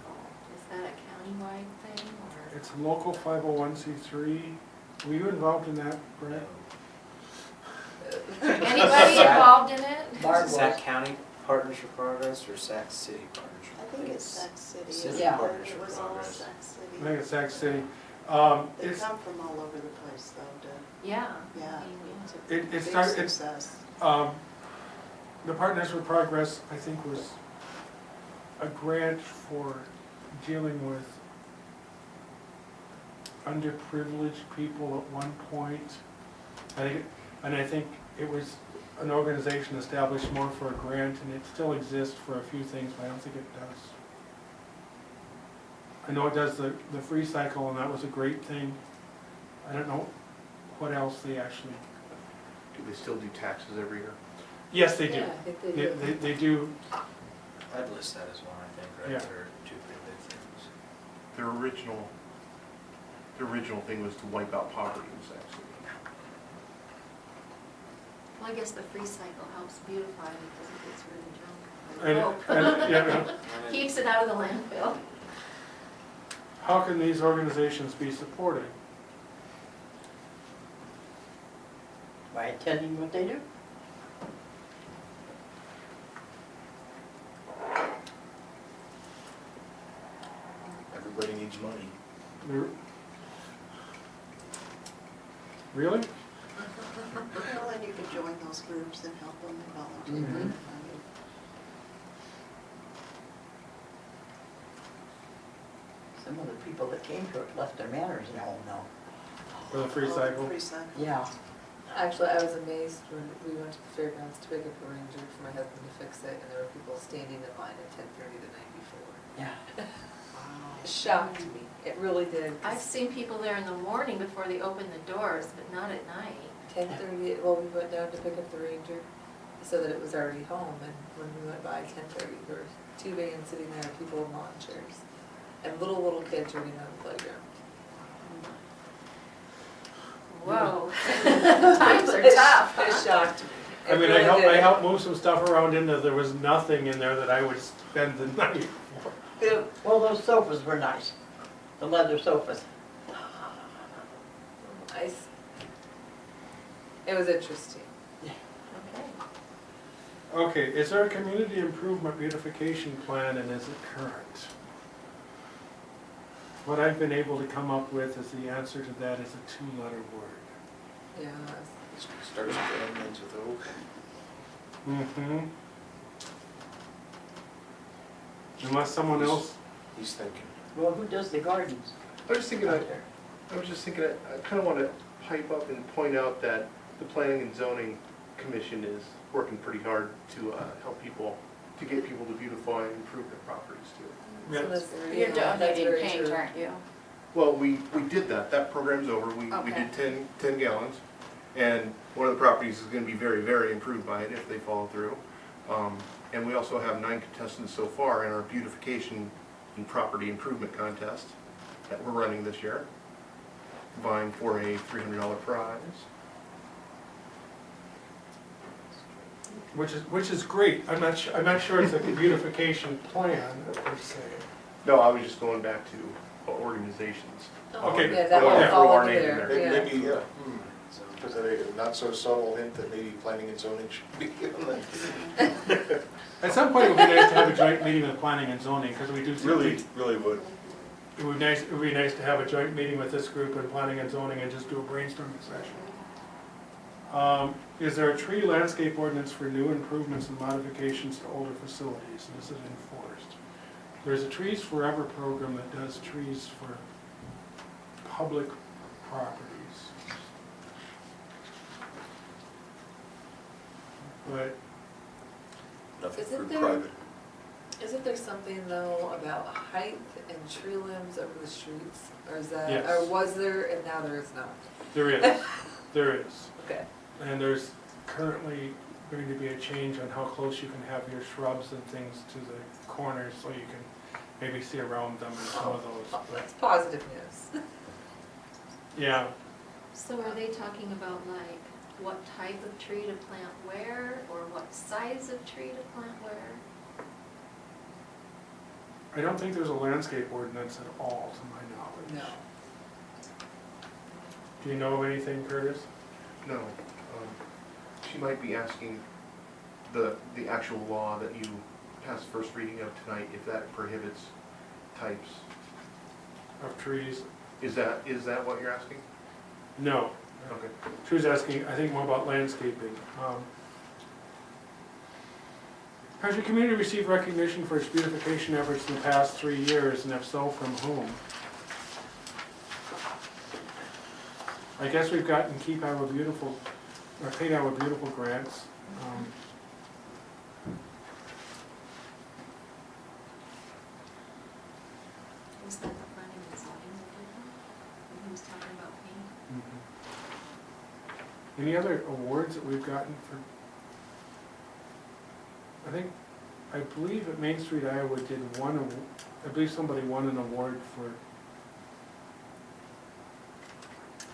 Is that a countywide thing or? It's a local 501c3. Were you involved in that, Brett? Anybody involved in it? Barb Is that was. County Partners for Progress or Sac City Partners for I Progress? think it's Sac City. City isn't it? Partners It for was all Progress. Sac I City. think it's Sac City. They It's, come from all over the place though, Yeah. yeah. I mean, It's a It big started- success. the Partners with Progress, I think was, a grant for dealing with underprivileged people at one point. I think it was an organization established more for a grant, and it still exists for a few things, but I don't think it does. I know it does the free cycle, and that was a great thing. I don't know what else they actually. Do they still do taxes every year? Yes, they do. Yeah, I think they do. They do. I'd list that as one, I think, right? Yeah. There are two pretty big things. Their original thing was to wipe out poverty in Saxony. Well, I guess the free cycle helps beautify because it gets rid of junk. And Keeps it out of the landfill. how can these organizations be supported? By attending what they do. Everybody needs money. Really? Well, and you could join those groups and help them and volunteer. Mhm. Some of the people that came to it left their manners at home now. For the free cycle? Free cycle. Yeah. Actually, I was amazed when we went to the fairgrounds to pick up a ranger for my husband to fix it, and there were people standing in line at 10:30 the night before. Yeah. It shocked me, it really did. I've seen people there in the morning before they open the doors, but not at night. 10:30, well, we went down to pick up the ranger, so that it was already home, and when we went by 10:30, there were 2 vans sitting there, people in lawn chairs, and little kids running on the playground. Whoa. Times are tough. It shocked me. I It mean, really I did. helped move some stuff around in there was nothing in there that I would spend the night for. It- Well, those sofas were nice. The leather sofas. It was interesting. Okay. Okay, is there a community improvement beautification plan, and is it current? What I've been able to come up with is the answer to that is a 2-letter word. Yeah. Starts with M, ends with O. Mm-hmm. Unless someone else, He's thinking. Well, who does the gardens I was just thinking, out there? I kind of want to pipe up and point out that the Planning and Zoning Commission is working pretty hard to help people, to get people to beautify and improve their properties too. So yeah, that's- You're yeah, that's donating very paint, true. aren't you? Well, we did that. That program's over. We Okay. did 10 gallons. And one of the properties is going to be very, very improved by it if they follow through. And we also have 9 contestants so far in our beautification and property improvement contest that we're running this year, vying for a $300 prize. which is great. I'm not sure it's a beautification plan per se. No, I was just going back to organizations. Okay. Yeah, that I wanted will to fall throw our into name in there, there. yeah. Maybe, yeah. Because a not so subtle hint that maybe planning and zoning should be on that. At some point, it would be nice to have a joint meeting with planning and zoning, because we do. Really would. It would be nice to have a joint meeting with this group and planning and zoning and just do a brainstorming session. Is there a tree landscape ordinance for new improvements and modifications to older facilities, and is it enforced? There's a Trees Forever program that does trees for public properties. But Nothing Isn't for there- private. Isn't there something though about height and tree limbs over the streets? Or is that, Yes. or was there and now there is not? there is, there is. Okay. And there's currently going to be a change on how close you can have your shrubs and things to the corners, so you can maybe see around them and some of those. But, That's positive news. yeah, So are they talking about like what type of tree to plant where, or what size of tree to plant where? I don't think there's a landscape ordinance at all, to my knowledge. No. Do you know of anything, Curtis? No. She might be asking the actual law that you passed first reading of tonight, if that prohibits types. Of trees? Is that what you're asking? No. Okay. She was asking, I think, more about landscaping. Has your community received recognition for its beautification efforts in the past 3 years, and if so, from whom? I guess we've gotten Keep Our Beautiful, or Paint Our Beautiful grants. Was that the front end design that did that? When he was talking about paint? Any other awards that we've gotten for? I believe at Main Street, Iowa did one, I believe somebody won an award for,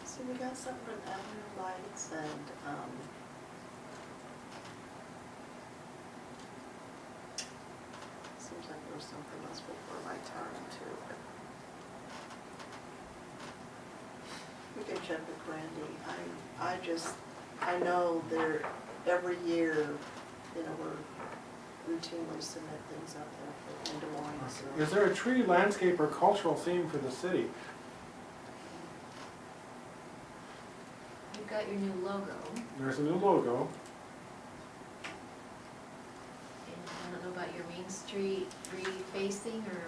So we got something from Avenue Lights and, seems like there was something else before my time too. We can check with Randy. I know they're, every year, you know, we're routinely submit things out there for in Des Moines, so. is there a tree, landscape, or cultural theme for the city? You've got your new logo, There's a new logo. and I don't know about your Main Street refacing, or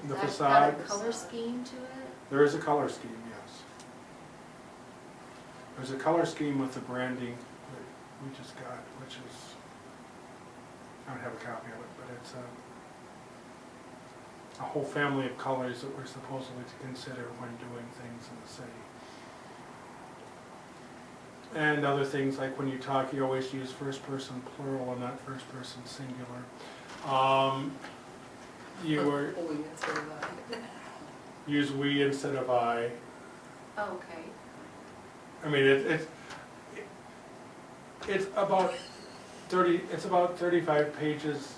The is that got a facade. color scheme to it? There is a color scheme, yes. There's a color scheme with the branding that we just got, which is, I don't have a copy of it, but it's a whole family of colors that we're supposedly to consider when doing things in the city. And other things, like when you talk, you always use first person plural and not first person singular. You were, We instead of that. use we instead of I. Oh, okay. I mean, it's about 35 pages.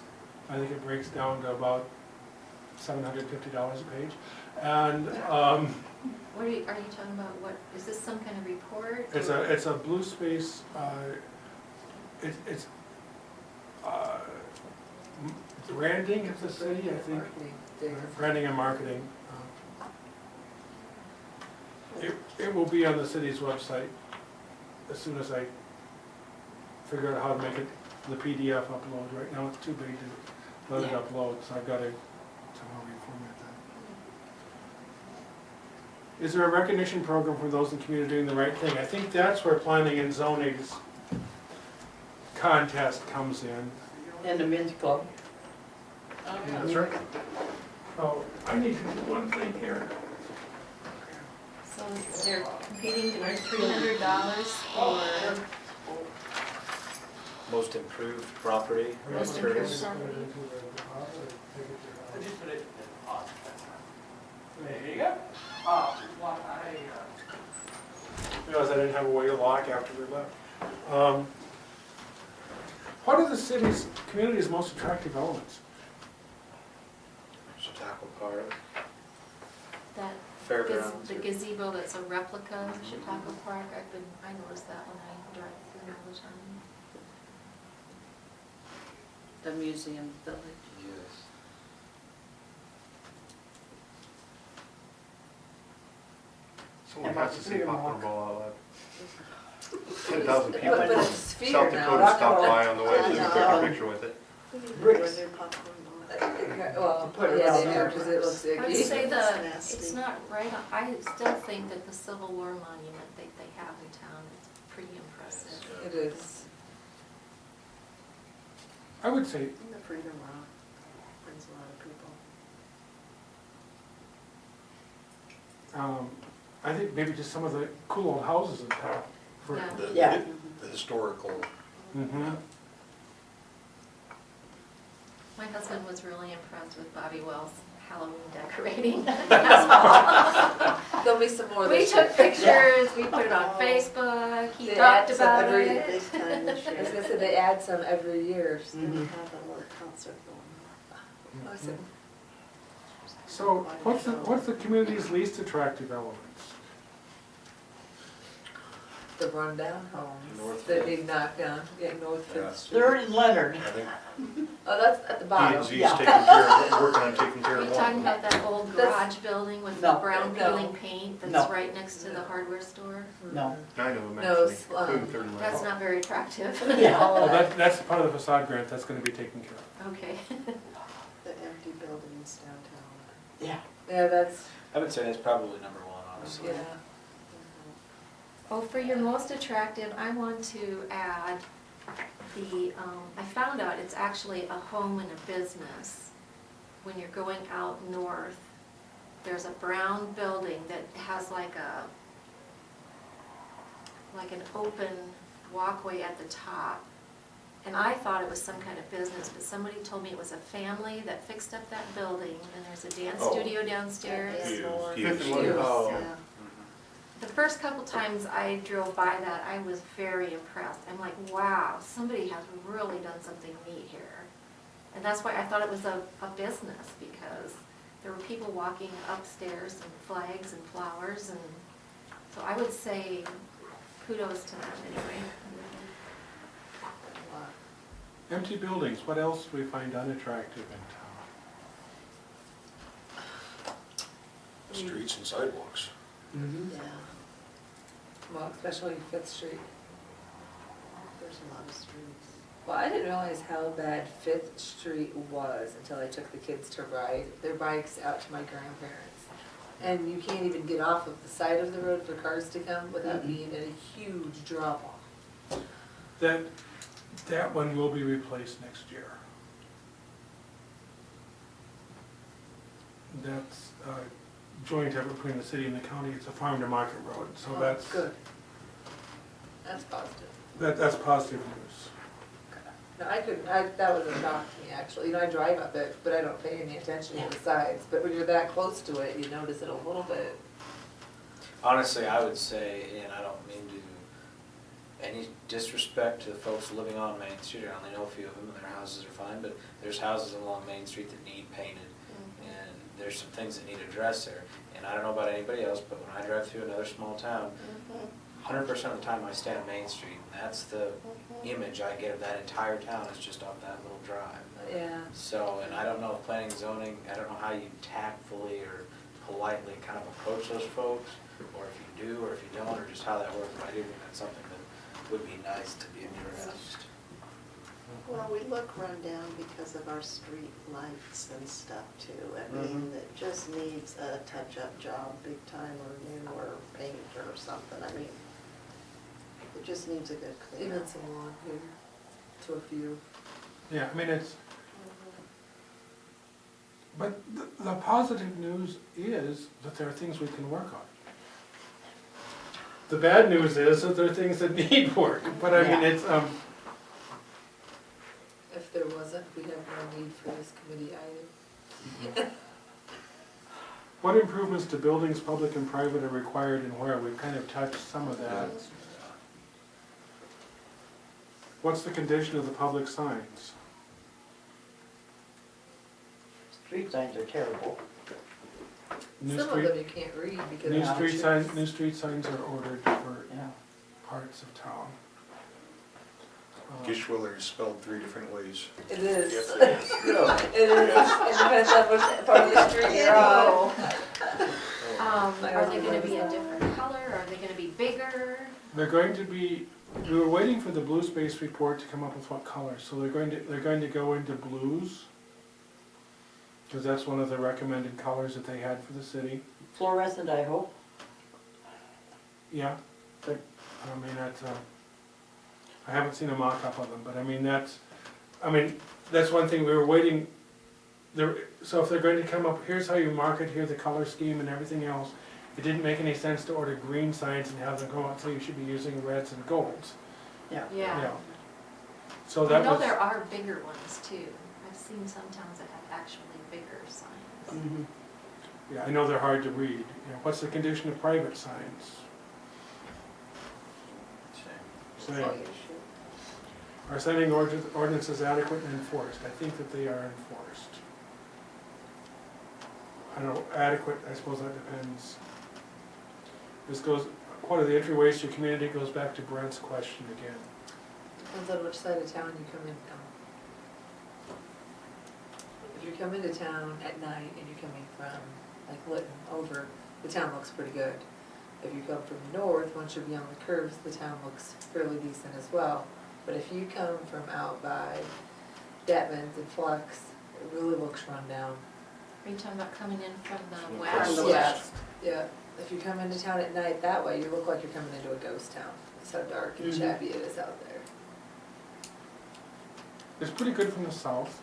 I think it breaks down to about $750 a page. And What are you talking about, what, is this some kind of report? it's a blue space, it's branding of the city, I think. Branding and marketing. It will be on the city's website as soon as I figure out how to make it the PDF upload. Right now it's too big to let it upload, so I've got to somehow reformat that. Is there a recognition program for those in the community doing the right thing? I think that's where planning and zoning's contest comes in. And the men's club. That's right. Oh, I need to do one thing here. So they're competing to win $300 for Most improved property. most improved property. There you go. Realized I didn't have a way to lock after we left. What are the city's, community's most attractive elements? Chautauqua Park, That Fairgrounds. the gazebo that's a replica of Chautauqua Park, I noticed that when I drive through all the time. The museum village. Yes. Someone has to say popcorn ball out loud. 10,000 But people it's a from sphere South now. Dakota stopped by on the way, so you can take a Yeah. picture with it. We need to Bricks. do a new popcorn ball. Well, Put it yeah, on they do, there. because it looks I would icky. say It's nasty. it's not right on, I still think that the Civil War monument that they have in town is pretty impressive. It is. I would say, And the Freedom Rock brings a lot of people. I think maybe just some of the cool old houses in town. for- Yeah. Yeah. The historical, Mhm. My husband was really impressed with Bobby Wells' Halloween decorating. There'll be some more We this took year. pictures, we put it on Facebook, he They talked add some about every- it. Big time this I was year. gonna say, they add some every year. We're gonna have a little concert going Awesome. So what's the community's least attractive elements? The rundown homes North that Fifth. need knocked down, yeah, North Yeah. Fifth Street. Third and Leonard. I think Oh, that's at the D bottom. and Z's Yeah. taking care of, working on taking care Are of you talking one. about that old That's- garage building with the No. brown No. peeling paint that's No. right next to the No. hardware store? No. I know them No, actually, it's, including Third and That's Last. not very attractive. Yeah. Well, that's part of the facade grant, that's gonna be taken care of. Okay. The empty buildings downtown. Yeah. Yeah, that's, I would say that's probably number one, honestly. yeah. Oh, for your most attractive, I want to add the, I found out it's actually a home and a business. When you're going out north, there's a brown building that has like an open walkway at the top. And I thought it was some kind of business, but somebody told me it was a family that fixed up that building, and there's a dance Oh. studio downstairs. He is- he Fifth is- and Lawrence. Oh. Yeah. The first couple times I drove by that, I was very impressed. I'm like, wow, somebody has really done something neat here. And that's why I thought it was a business, because there were people walking upstairs and flags and flowers, and so I would say kudos to them anyway. Empty buildings, what else do we find unattractive in town? Streets and sidewalks. Yeah, Well, especially Fifth Street. there's a lot of streets. Well, I didn't realize how bad Fifth Street was until I took the kids to ride their bikes out to my grandparents. And you can't even get off of the side of the road for cars to come without being at a huge drop off. That one will be replaced next year. That's a joint effort between the city and the county, it's a farm to market road, so Oh, that's, good. That's positive. that's positive news. No, that was a shock to me, actually. You know, I drive up it, but I don't pay any attention to the sides. But when you're that close to it, you notice it a little bit. Honestly, I would say, and I don't mean to, any disrespect to the folks living on Main Street, I only know a few of them, and their houses are fine, but there's houses along Main Street that need painted, and there's some things that need addressed there. And I don't know about anybody else, but when I drive through another small town, 100% of the time I stay on Main Street, and that's the image I get of that entire town, is just off that little drive. Yeah. So, and I don't know if planning and zoning, I don't know how you tactfully or politely kind of approach those folks, or if you do, or if you don't, or just how that works, but I do think that's something that would be nice to be addressed. Well, we look run down because of our street lights and stuff too. I mean, it just needs a touch-up job, big time, or new, or paint or something. I mean, it just needs a good cleanup. Even some lawn here, to a few. Yeah, I mean, it's, but the positive news is that there are things we can work on. The bad news is that there are things that need work, but I mean, Yeah. it's, If there wasn't, we'd have no need for this committee item. what improvements to buildings, public and private, are required and where? We've kind of touched some of that. What's the condition of the public signs? Street signs are terrible. New Some of street, them you can't read because new of street trees. signs, new street signs are ordered for Yeah. parts of town. Gishwiller is spelled 3 different ways. It is. Yes, it is. It is. It depends on which part of the street you're on. Are they gonna be a different color, are they gonna be bigger? They're going to be, we were waiting for the blue space report to come up with what color, so they're going to go into blues. Because that's one of the recommended colors that they had for the city. Fluorescent, I hope. Yeah, I mean, that's, I haven't seen a mock-up of them, but I mean, that's one thing we were waiting, so if they're going to come up, here's how you mark it, here's the color scheme and everything else. It didn't make any sense to order green signs and have them go out, so you should be using reds and golds. Yeah. Yeah. So I that know was, there are bigger ones too. I've seen some towns that have actually bigger signs. yeah, I know they're hard to read. You know, what's the condition of private signs? Same. Oh, yeah. Are signing ordinances adequate and enforced? I think that they are enforced. I don't know, adequate, I suppose that depends. This goes, part of the entryways to your community goes back to Brent's question again. Depends on which side of town you come in from. if you come into town at night and you're coming from like Lytton over, the town looks pretty good. If you come from the north, once you're beyond the curves, the town looks fairly decent as well. But if you come from out by Detman's and Flux, it really looks run down. Are you talking about coming in from the From west? the Yes, yeah. If you come into town at night that way, you look like you're coming into a ghost town. It's how dark and shabby it is out there. It's pretty good from the south.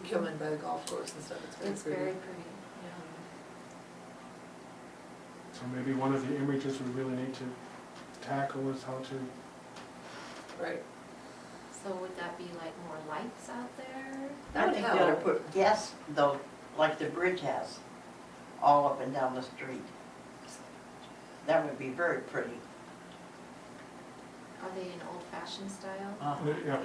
You come in by the golf course and stuff, it's pretty It's pretty. very pretty, yeah. So maybe one of the images we really need to tackle is how to, Right. So would that be like more lights out there? That I would think you ought to help. put gas, though, like the bridge has, all up and down the street. That would be very pretty. Are they in old-fashioned style? yeah.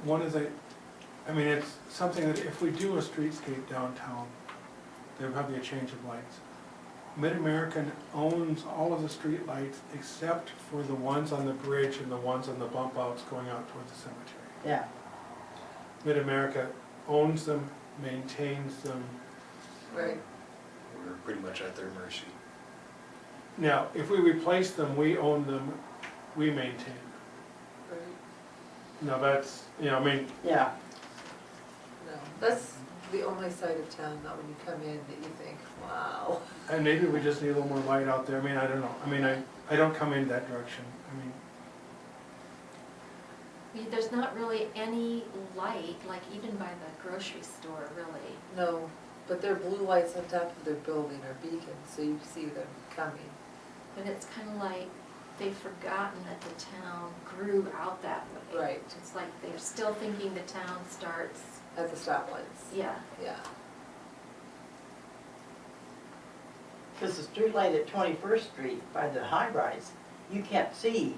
One is I mean, it's something that if we do a streetscape downtown, there'll probably a change of lights. Mid-American owns all of the street lights except for the ones on the bridge and the ones on the bump outs going out towards the cemetery. Yeah. Mid-America owns them, maintains them. Right. We're pretty much at their mercy. Now, if we replace them, we own them, we maintain them. Right. Now that's, you know, I mean, Yeah. No, that's the only side of town that when you come in that you think, wow. and maybe we just need a little more light out there. I mean, I don't know. I mean, I don't come in that direction. I mean, There's not really any light, like even by the grocery store, really. No, but their blue lights on top of their building are beacons, so you see them coming. But it's kind of like they've forgotten that the town grew out that way. Right. It's like they're still thinking the town starts, At the stoplights. yeah. Yeah. Because the street light at 21st Street by the high rise, you can't see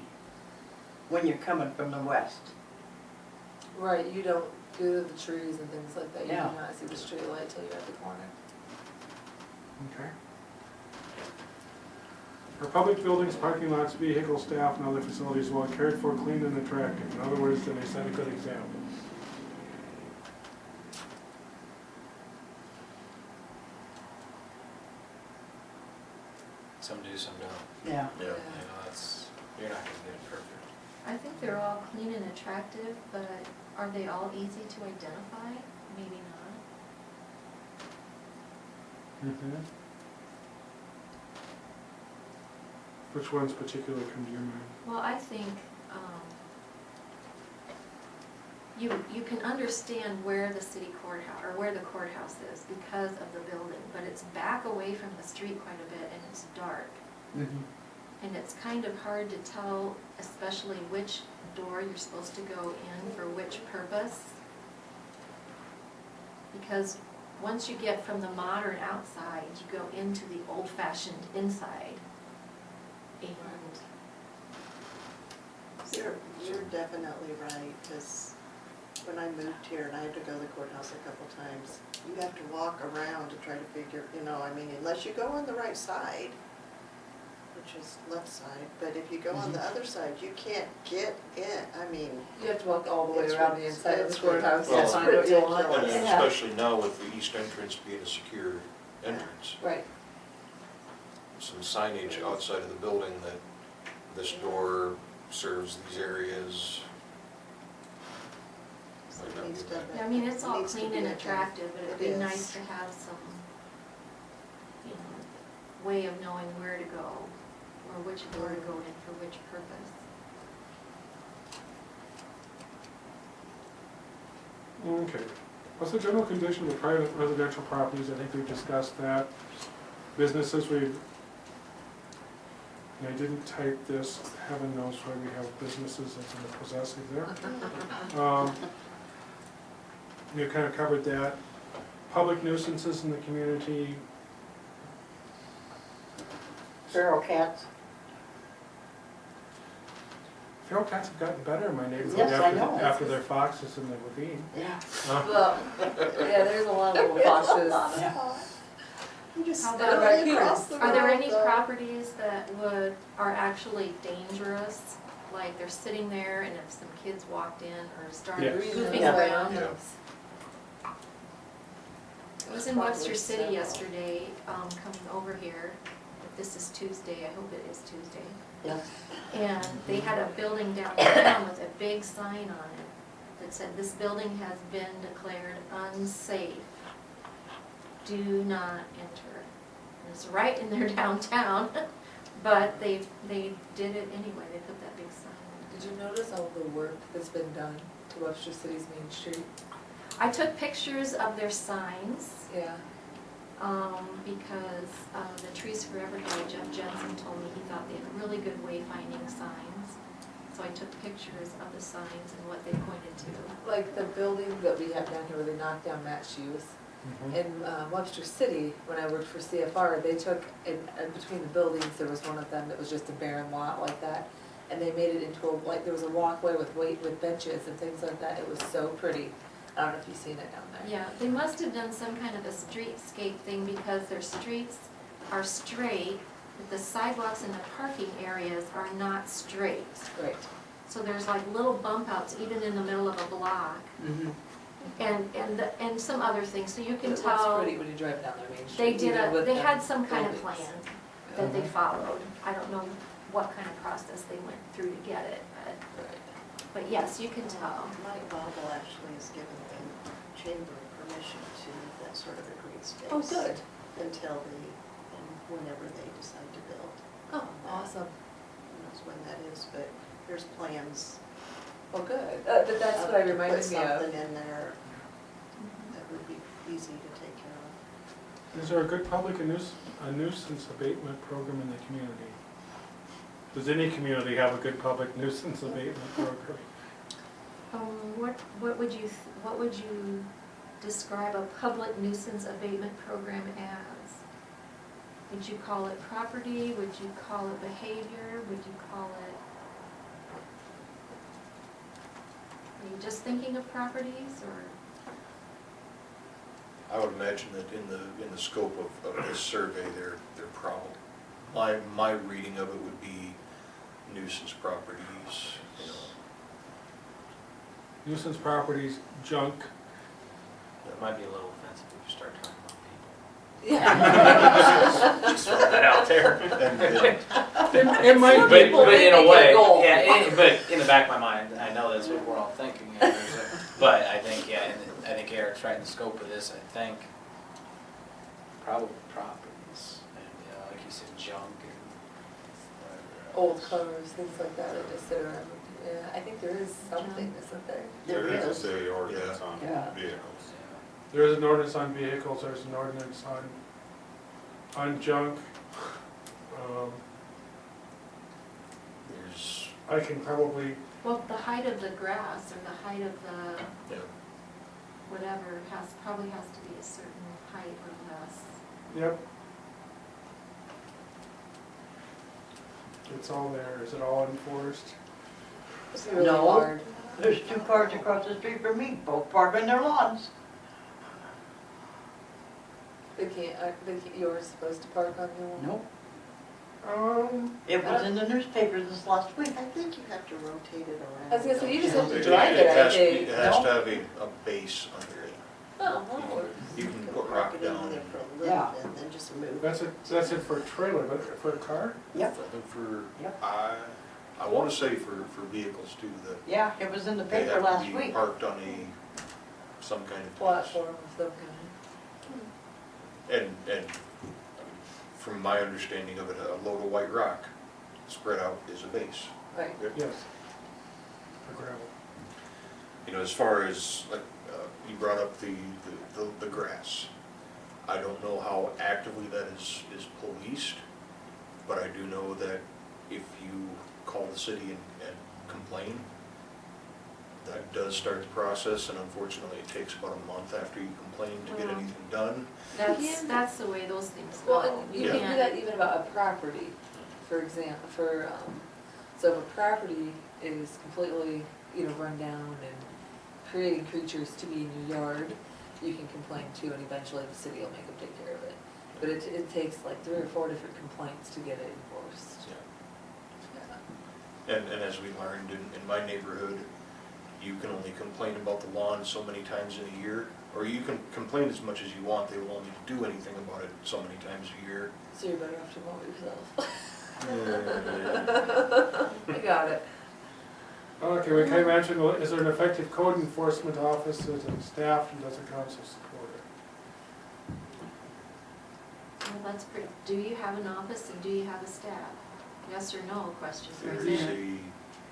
when you're coming from the west. Right, you don't go to the trees and things like that. You Yeah. do not see the street light till you're at the corner. okay. For public buildings, parking lots, vehicle staff, and other facilities well cared for, clean, and attractive. In other words, then they set a good example. Some do, some don't. Yeah. You know, that's, you're not gonna get it perfect. I think they're all clean and attractive, but are they all easy to identify? Maybe not. Mm-hmm. Which ones particularly come to your mind? Well, I think you can understand where the city courthouse, or where the courthouse is because of the building, but it's back away from the street quite a bit and it's dark. Mm-hmm. And it's kind of hard to tell, especially which door you're supposed to go in for which purpose. Because once you get from the modern outside, you go into the old-fashioned inside. And You're definitely right, because when I moved here and I had to go to the courthouse a couple times, you have to walk around to try to figure, you know, I mean, unless you go on the right side, which is left side, but if you go on the other side, you can't get in, I mean, You have to walk all the way It's around the inside of the it's courthouse to ridiculous. find what you want. And Yeah. especially now with the east entrance being a secure entrance. Right. Some signage outside of the building that this door serves these areas. so Might it not needs be to. bad. Yeah, I mean, it's all needs to clean be and a thing. attractive, but it'd It be is. nice to have some, you know, way of knowing where to go, or which door to go in for which purpose. Okay. What's the general condition of private residential properties? I think we've discussed that. Businesses, and I didn't type this, heaven knows why we have businesses that's in the possessive there. You kind of covered that. Public nuisances in the community, Feral cats. feral cats have gotten better in my neighborhood Yes, I after, know. after their foxes in the ravine. Yeah. Well, yeah, there's a lot of little cautious. Yeah. You just How stand about right raccoons? across the Are there road, any though. properties that are actually dangerous, like they're sitting there and if some kids walked in or started Yes. goofing Yeah. around. Yeah. I was in Webster City yesterday, coming over here. This is Tuesday, I hope it is Tuesday. Yeah. And they had a building downtown with a big sign on it that said, "This building has been declared unsafe. Do not enter." And it's right in their downtown, but they did it anyway, they put that big sign. Did you notice all the work that's been done to Webster City's Main Street? I took pictures of their signs, Yeah. because the Trees Forever guy, Jeff Jensen, told me he thought they had really good wayfinding signs. So I took pictures of the signs and what they pointed to. Like the building that we have down here where they knocked down Matt Hughes. In Webster City, when I worked for CFR, they took, in between the buildings, there was one of them that was just a barren lot like that. And they made it into a, like, there was a walkway with benches and things like that. It was so pretty. I don't know if you've seen it down there. Yeah, they must have done some kind of a streetscape thing because their streets are straight, but the sidewalks and the parking areas are not straight. Right. So there's like little bump outs even in the middle of a block. And some other things, so you can It tell. looks pretty when you drive down their Main They Street. did they had some kind of buildings. plan that they followed. I don't know what kind of process they went through to get it, but yes, you can tell. Mike Bobble actually has given the chamber permission to that sort of a green space. Oh, good. Until and whenever they decide to build. Oh, awesome. Who knows when that is, but there's plans. Oh, good. But that's what I to reminded put me of. something in there that would be easy to take care of. Is there a good public nuisance abatement program in the community? Does any community have a good public nuisance abatement program? What would you describe a public nuisance abatement program as? Would you call it property? Would you call it behavior? Would you call it? Are you just thinking of properties or? I would imagine that in the scope of this survey, they're probably, my reading of it would be nuisance properties, you know. Nuisance properties, junk. That might be a little offensive if you start talking about people. Yeah. Just throw that out there. It might Some be. people But in make a it way, goal. yeah, but in the back of my mind, I know that's what we're all thinking. But I think, yeah, and I think Eric's right in the scope of this, I think probably properties and, like you said, junk and whatever Old else. cars, things like that, that just sit around. Yeah, I think there is something, isn't there? There There is a is. city ordinance on Yeah. vehicles. Yeah. There is an ordinance on vehicles, there's an ordinance on junk. There's, I can probably, Well, the height of the grass or the height of the yeah, whatever probably has to be a certain height or less. yep. It's all there. Is it all enforced? It's really No. hard. There's 2 cars across the street from me, both parked on their lawns. You're supposed to park on your lawn? Nope. It It was in the newspapers this last week. I think you have to rotate it around. I was gonna say, you just have to It drive it, I has, think. it has to have a base under it. Oh, well, You can Go put park rock it in down there and for a little Yeah. bit and then just move. That's it for a trailer, but for a car? Yep. for, Yep. I want to say for vehicles too, that Yeah, it was in the they paper have last to be week. parked on some kind of base. platform of some kind. And from my understanding of it, a load of white rock spread out is a base. Right. Yes. For gravel. You know, as far as, like, you brought up the grass. I don't know how actively that is policed, but I do know that if you call the city and complain, that does start the process, and unfortunately, it takes about a month after you complain to get Wow. anything done. That's the way those things Well, go. and you Yeah. can do that even about a property, for example, so if a property is completely, run down and creating creatures to be in your yard, you can complain too, and eventually the city will make them take care of it. But it takes like 3 or 4 different complaints to get it enforced. Yeah. Yeah. And as we learned in my neighborhood, you can only complain about the lawn so many times in a year, or you can complain as much as you want, they will only do anything about it so many times a year. So you better have to mow yourself. Yeah. I got it. Okay, we kind of mentioned, is there an effective code enforcement officer and staff, and does the council support it? Well, that's pretty, do you have an office and do you have a staff? Yes or no questions right There's there.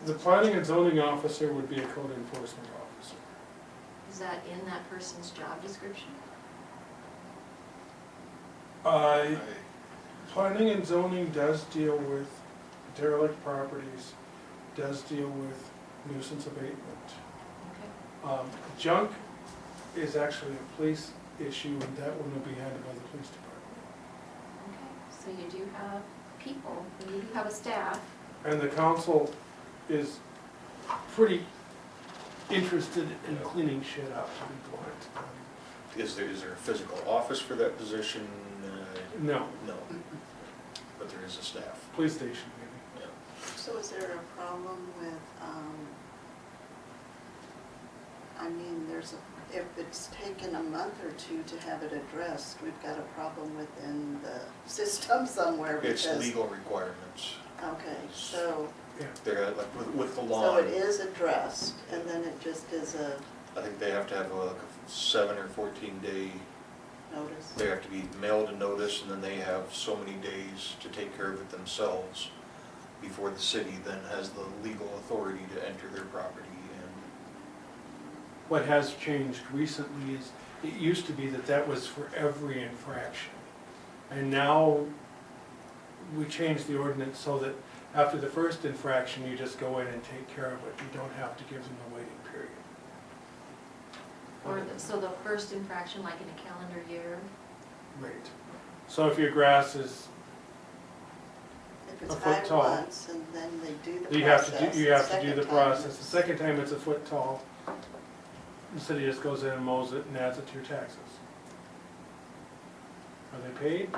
The planning and zoning officer would be a code enforcement officer. Is that in that person's job description? Planning and zoning does deal with derelict properties, does deal with nuisance abatement. Okay. Junk is actually a police issue, and that one will be handled by the police department. Okay, so you do have people, and you do have a staff. And the council is pretty interested in cleaning shit up, to be blunt. Is there a physical office for that position? No, No. But there is a staff. police station maybe. Yeah. So is there a problem with, I mean, if it's taken a month or two to have it addressed, we've got a problem within the system somewhere because. It's legal requirements. Okay, so, They're like with the so lawn, it is addressed and then it just is a I think they have to have like a 7 or 14 day, notice? they have to be mailed a notice, and then they have so many days to take care of it themselves before the city then has the legal authority to enter their property. And What has changed recently is, it used to be that was for every infraction. And now, we changed the ordinance so that after the first infraction, you just go in and take care of it. You don't have to give them the waiting period. So the first infraction, like in a calendar year? Right. So if your grass is, If it's a foot 5 tall. months and then they do the you have process. to do the second time process. The it's- second time it's a foot tall, the city just goes in and mows it and adds it to your taxes. Are they paid?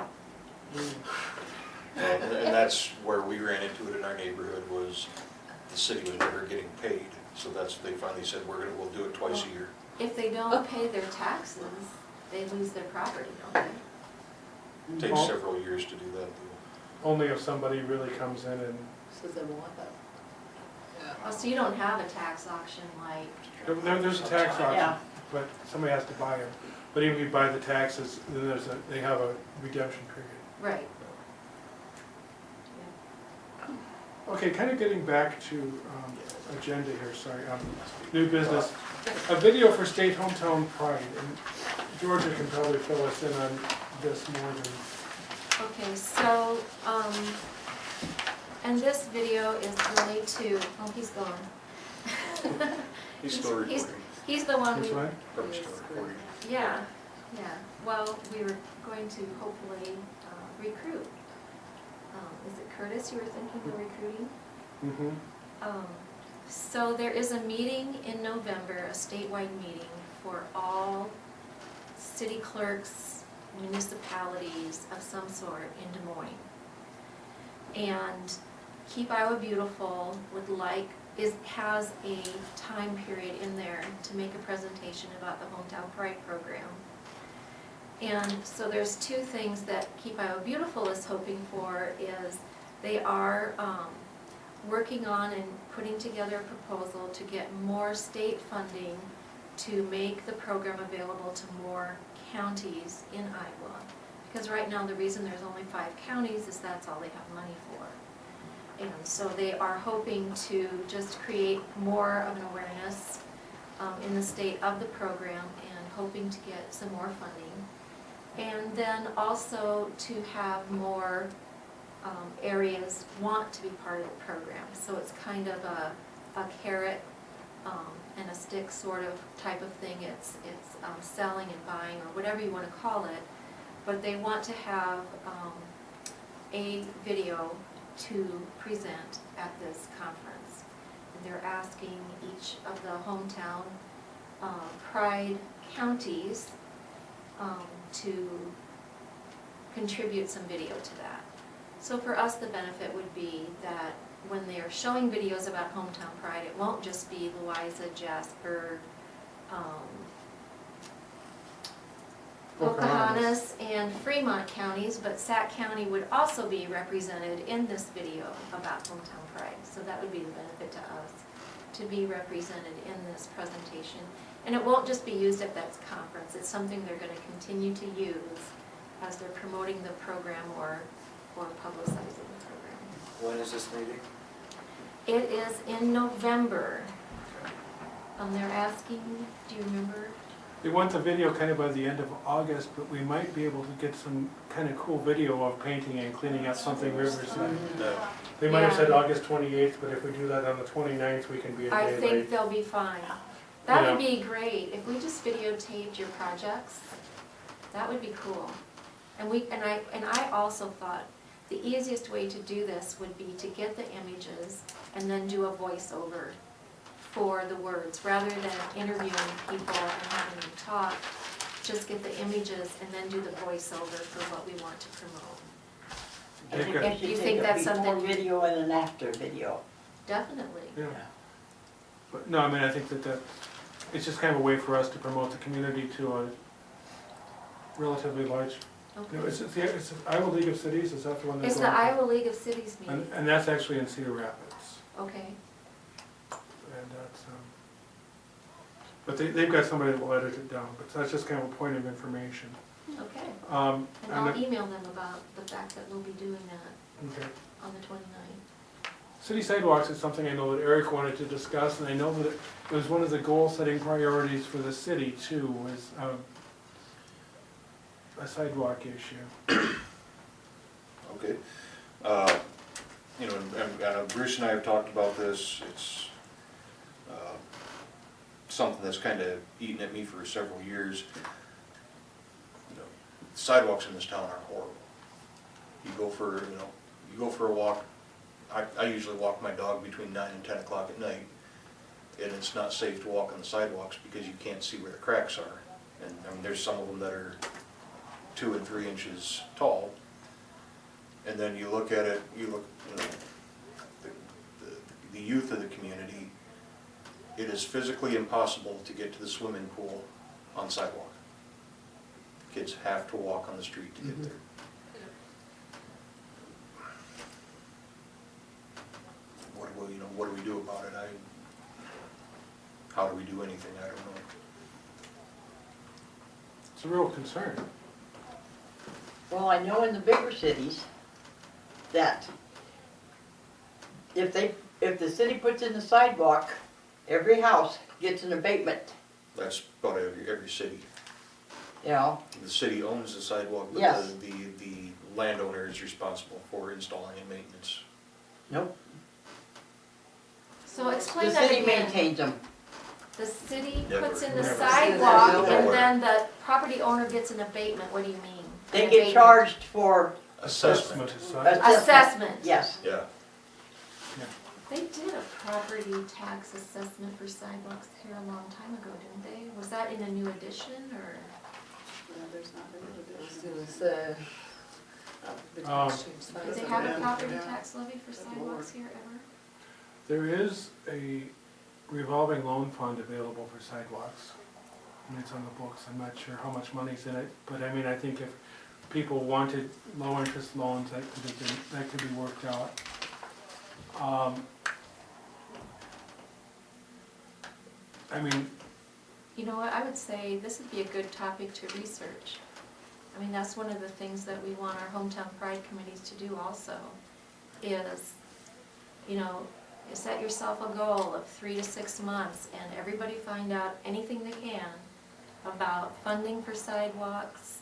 and that's where we ran into it in our neighborhood, was the city was never getting paid. So they finally said, we'll do it twice a year. If they don't pay their taxes, they lose their property, don't they? It takes several years to do that though. Only if somebody really comes in and, Says they want that. Oh, so you don't have a tax auction like, there's a tax auction, Yeah. but somebody has to buy them. But even if you buy the taxes, then they have a redemption period. right? Okay, kind of getting back to agenda here, sorry, new business. A video for State Hometown Pride, and Georgia can probably fill us in on this more than, Okay, so, and this video is really to, oh, he's gone. He's still recording. He's the one this we, way? Probably still recording. yeah, well, we were going to hopefully recruit. Is it Curtis you were thinking of recruiting? Mm-hmm. So there is a meeting in November, a statewide meeting for all city clerks, municipalities of some sort in Des Moines. And Keep Iowa Beautiful has a time period in there to make a presentation about the Hometown Pride program. And so there's two things that Keep Iowa Beautiful is hoping for is they are working on and putting together a proposal to get more state funding to make the program available to more counties in Iowa. Because right now the reason there's only 5 counties is that's all they have money for. And so they are hoping to just create more of an awareness in the state of the program and hoping to get some more funding. And then also to have more areas want to be part of the program. So it's kind of a carrot and a stick sort of type of thing. It's selling and buying or whatever you want to call it. But they want to have a video to present at this conference. And they're asking each of the hometown Pride counties to contribute some video to that. So for us, the benefit would be that when they're showing videos about hometown pride, it won't just be Louisa, Jasper, Pocahontas and Fremont counties, but Sac County would also be represented in this video about hometown pride. So that would be the benefit to us, to be represented in this presentation. And it won't just be used at that conference, it's something they're gonna continue to use as they're promoting the program or publicizing the program. When is this meeting? It is in November. They're asking, do you remember? They want the video kind of by the end of August, but we might be able to get some kind of cool video of painting and cleaning up something Riverside. They might have said Yeah. August 28th, but if we do that on the 29th, we can be a day I late. think they'll be fine. That You would know. be great, if we just videotaped your projects, that would be cool. And I also thought the easiest way to do this would be to get the images and then do a voiceover for the words, rather than interviewing people and having them talk. Just get the images and then do the voiceover for what we want to promote. I They've think got- they should You take think a that's before something- video and an after video. Definitely. Yeah. But no, I mean, I think that it's just kind of a way for us to promote the community to a relatively large, you know, Okay. it's the Iowa League of Cities, is that the one that's It's going? the Iowa League of Cities meeting. And that's actually in Cedar Rapids. Okay. And that's, but they've got somebody that will edit it down, but that's just kind of a point of information. Okay. And And I'll email them about the fact that we'll be doing that okay. on the 29th. City sidewalks is something I know that Eric wanted to discuss, and I know that it was one of the goal-setting priorities for the city too, was a sidewalk issue. Okay. You know, and Bruce and I have talked about this. It's something that's kind of eaten at me for several years. You know, sidewalks in this town are horrible. You go for a walk. I usually walk my dog between 9 and 10 o'clock at night, and it's not safe to walk on the sidewalks because you can't see where the cracks are. And I mean, there's some of them that are 2 and 3 inches tall. And then you look at it, you know, the youth of the community, it is physically impossible to get to the swimming pool on sidewalk. Kids have to walk on the street to get there. What do we do about it? How do we do anything? I don't know. It's a real concern. Well, I know in the bigger cities that if the city puts in the sidewalk, every house gets an abatement, That's about every city. you know? The city owns the sidewalk, but Yes. the landowner is responsible for installing and maintenance. Nope. So explain The that city again. maintains them. The city Never. puts in the Never. sidewalk Never. and then the property owner gets an abatement, what do you mean? They An get abatement. charged for Assessment. Assessment. Yes. Yeah. They did a property tax assessment for sidewalks here a long time ago, didn't they? Was that in a new edition or? Yeah, there's not been I a was division. gonna say, between exchange Did signs they and- have a Yeah. property Yeah. tax levy for sidewalks here ever? There is a revolving loan fund available for sidewalks. And it's on the books. I'm not sure how much money's in it, but I mean, I think if people wanted low-interest loans, that could be worked out. I mean, You know what, I would say this would be a good topic to research. I mean, that's one of the things that we want our hometown pride committees to do also, is, you know, set yourself a goal of 3 to 6 months and everybody find out anything they can about funding for sidewalks,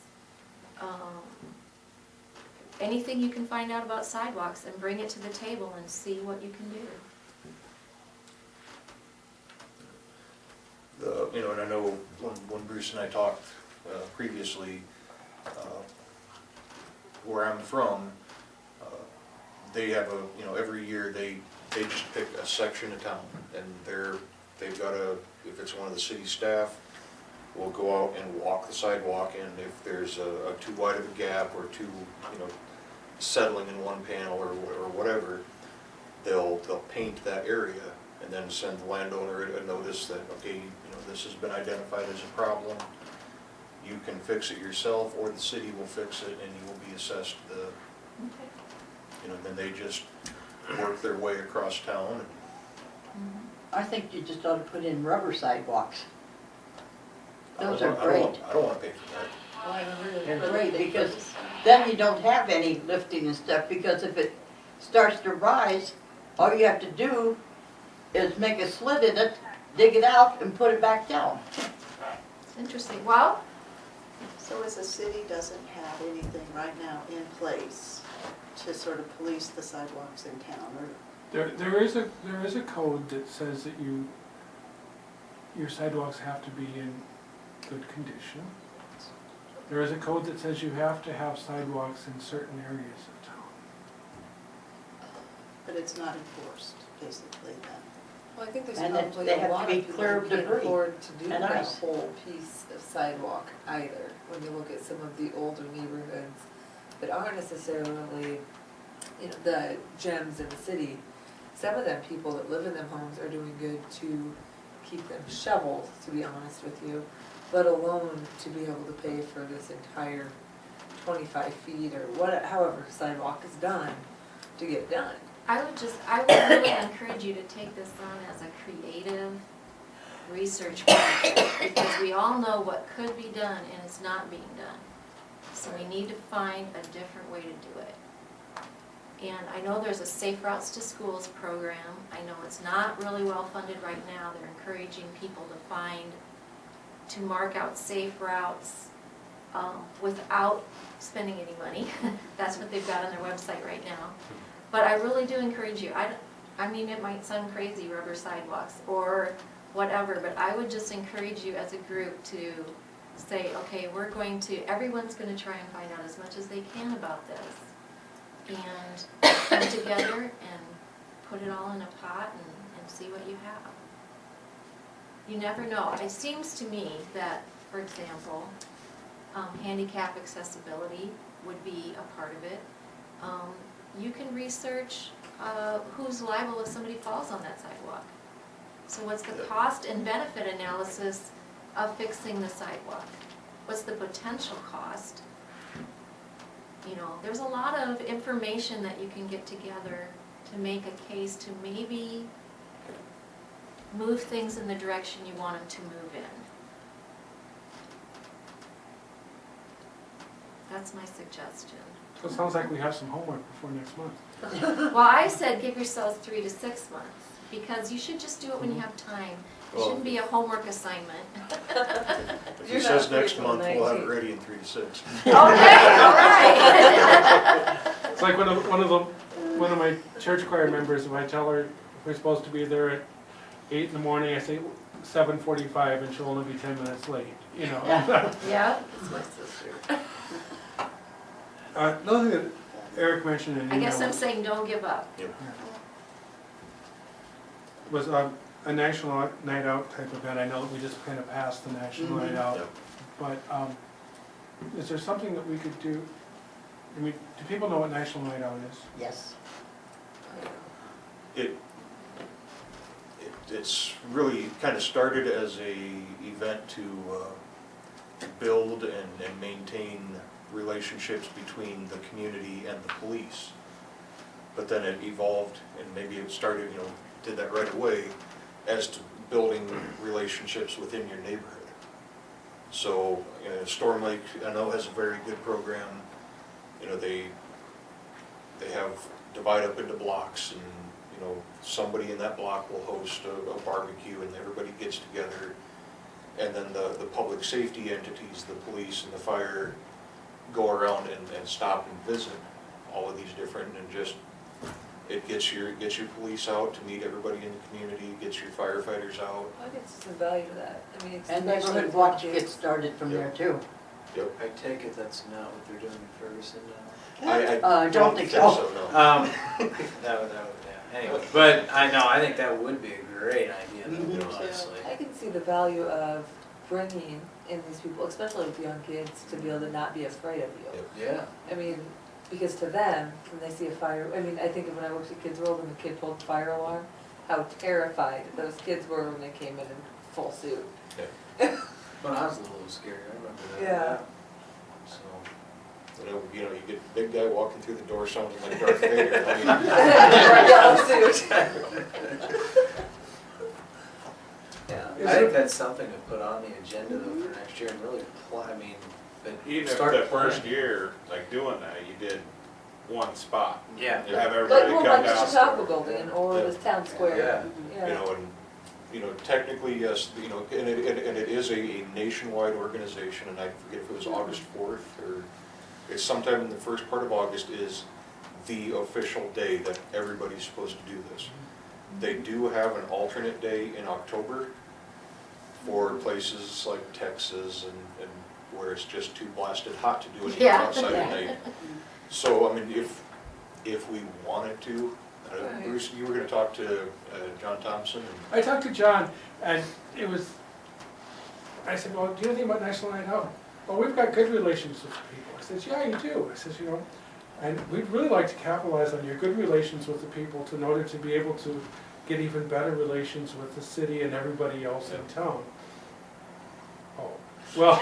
anything you can find out about sidewalks and bring it to the table and see what you can do. You know, and I know when Bruce and I talked previously, where I'm from, they have every year they just pick a section of town, and they've got if it's one of the city staff, we'll go out and walk the sidewalk, and if there's a too wide of a gap or too, settling in one panel or whatever, they'll paint that area and then send the landowner a notice that, okay, this has been identified as a problem. You can fix it yourself, or the city will fix it, and you will be assessed the, then they just work their way across town. I think you just ought to put in rubber sidewalks. Those I are don't great. I don't want to pay for that. Oh, I never really. They're great, because then you don't have any lifting and stuff, because if it starts to rise, all you have to do is make a slit in it, dig it out, and put it back down. Interesting. Well, So as a city doesn't have anything right now in place to sort of police the sidewalks in town, or There is a code that says that your sidewalks have to be in good condition. There is a code that says you have to have sidewalks in certain areas of town. but it's not enforced, basically, then. Well, I think there's And that probably they a have to lot be of people clear who of can't debris afford to do and that ice. whole piece of sidewalk either. When you look at some of the older neighborhoods that aren't necessarily, the gems in the city, some of them people that live in them homes are doing good to keep them shoveled, to be honest with you, let alone to be able to pay for this entire 25 feet or however sidewalk is done to get done. I would really encourage you to take this on as a creative research project, because we all know what could be done and it's not being done. So we need to find a different way to do it. And I know there's a Safe Routes to Schools program. I know it's not really well funded right now. They're encouraging people to mark out safe routes without spending any money. That's what they've got on their website right now. But I really do encourage you. I mean, it might sound crazy, rubber sidewalks or whatever, but I would just encourage you as a group to say, okay, everyone's going to try and find out as much as they can about this, and come together and put it all in a pot and see what you have. You never know. It seems to me that, for example, handicap accessibility would be a part of it. You can research who's liable if somebody falls on that sidewalk. So what's the cost and benefit analysis of fixing the sidewalk? What's the potential cost? There's a lot of information that you can get together to make a case to maybe move things in the direction you want them to move in. That's my suggestion. So it sounds like we have some homework before next month. Well, I said give yourselves 3 to 6 months, because you should just do it when you have time. It Well- shouldn't be a homework assignment. If he You're says not next free till month, we'll have it 19th. ready in 3 to 6. Okay, all right. It's like one of my church choir members, if I tell her we're supposed to be there at 8 in the morning, I say 7:45 and she'll only be 10 minutes late, Yeah. Yeah, It's my sister. Another thing that Eric mentioned in I guess email I'm saying don't give up. was a national night out type event. I know that we just kind of passed the national night out, Yep. but is there something that we could do? I mean, do people know what national night out is? Yes. It's really kind of started as a event to build and maintain relationships between the community and the police. But then it evolved, and maybe it started, did that right away, as to building relationships within your neighborhood. So, Storm Lake, I know, has a very good program. They have divide up into blocks, and somebody in that block will host a barbecue, and everybody gets together. And then the public safety entities, the police and the fire, go around and stop and visit all of these different, and just it gets your police out to meet everybody in the community, gets your firefighters out. I think it's some value to that. I mean, And especially neighborhood with watch kids. gets started from there too. Yep. I take it that's not what they're doing in Ferguson now? I don't think so. no. That would, yeah, anyway, but I think that would be a great idea, Mhm. honestly. I can see the value of bringing in these people, especially with young kids, to be able to not be afraid of you. Yep. Yeah. I mean, because to them, when they see a fire, I mean, I think of when I worked at Kids World and the kid pulled the fire alarm, how terrified those kids were when they came in full suit. When I was a little scary, I remember that. Yeah. So, You know, you get a big guy walking through the door sounding like Darth Vader. I mean, Yellow suit. Yeah. I think that's something to put on the agenda though for next year and really apply, I mean, but Even if start the first planning. year, like doing that, you did one spot. Yeah. You have Like, everybody well, come like the down. Chautauqua building or Yeah. the town square. Yeah. you know, and, you know, technically, yes, you know, and it is a nationwide organization, and I forget if it was August 4th, or it's sometime in the first part of August is the official day that everybody's supposed to do this. They do have an alternate day in October for places like Texas and where it's just too blasted hot to do anything Yeah. outside at night. So, I mean, if we wanted to, Right. Bruce, you were gonna talk to John Thompson, and I talked to John, and it was, I said, well, do you know anything about National Night Out? Well, we've got good relations with people. I said, yeah, you do. I said, you know, and we'd really like to capitalize on your good relations with the people in order to be able to get even better relations with the city and everybody else in town. Oh, well,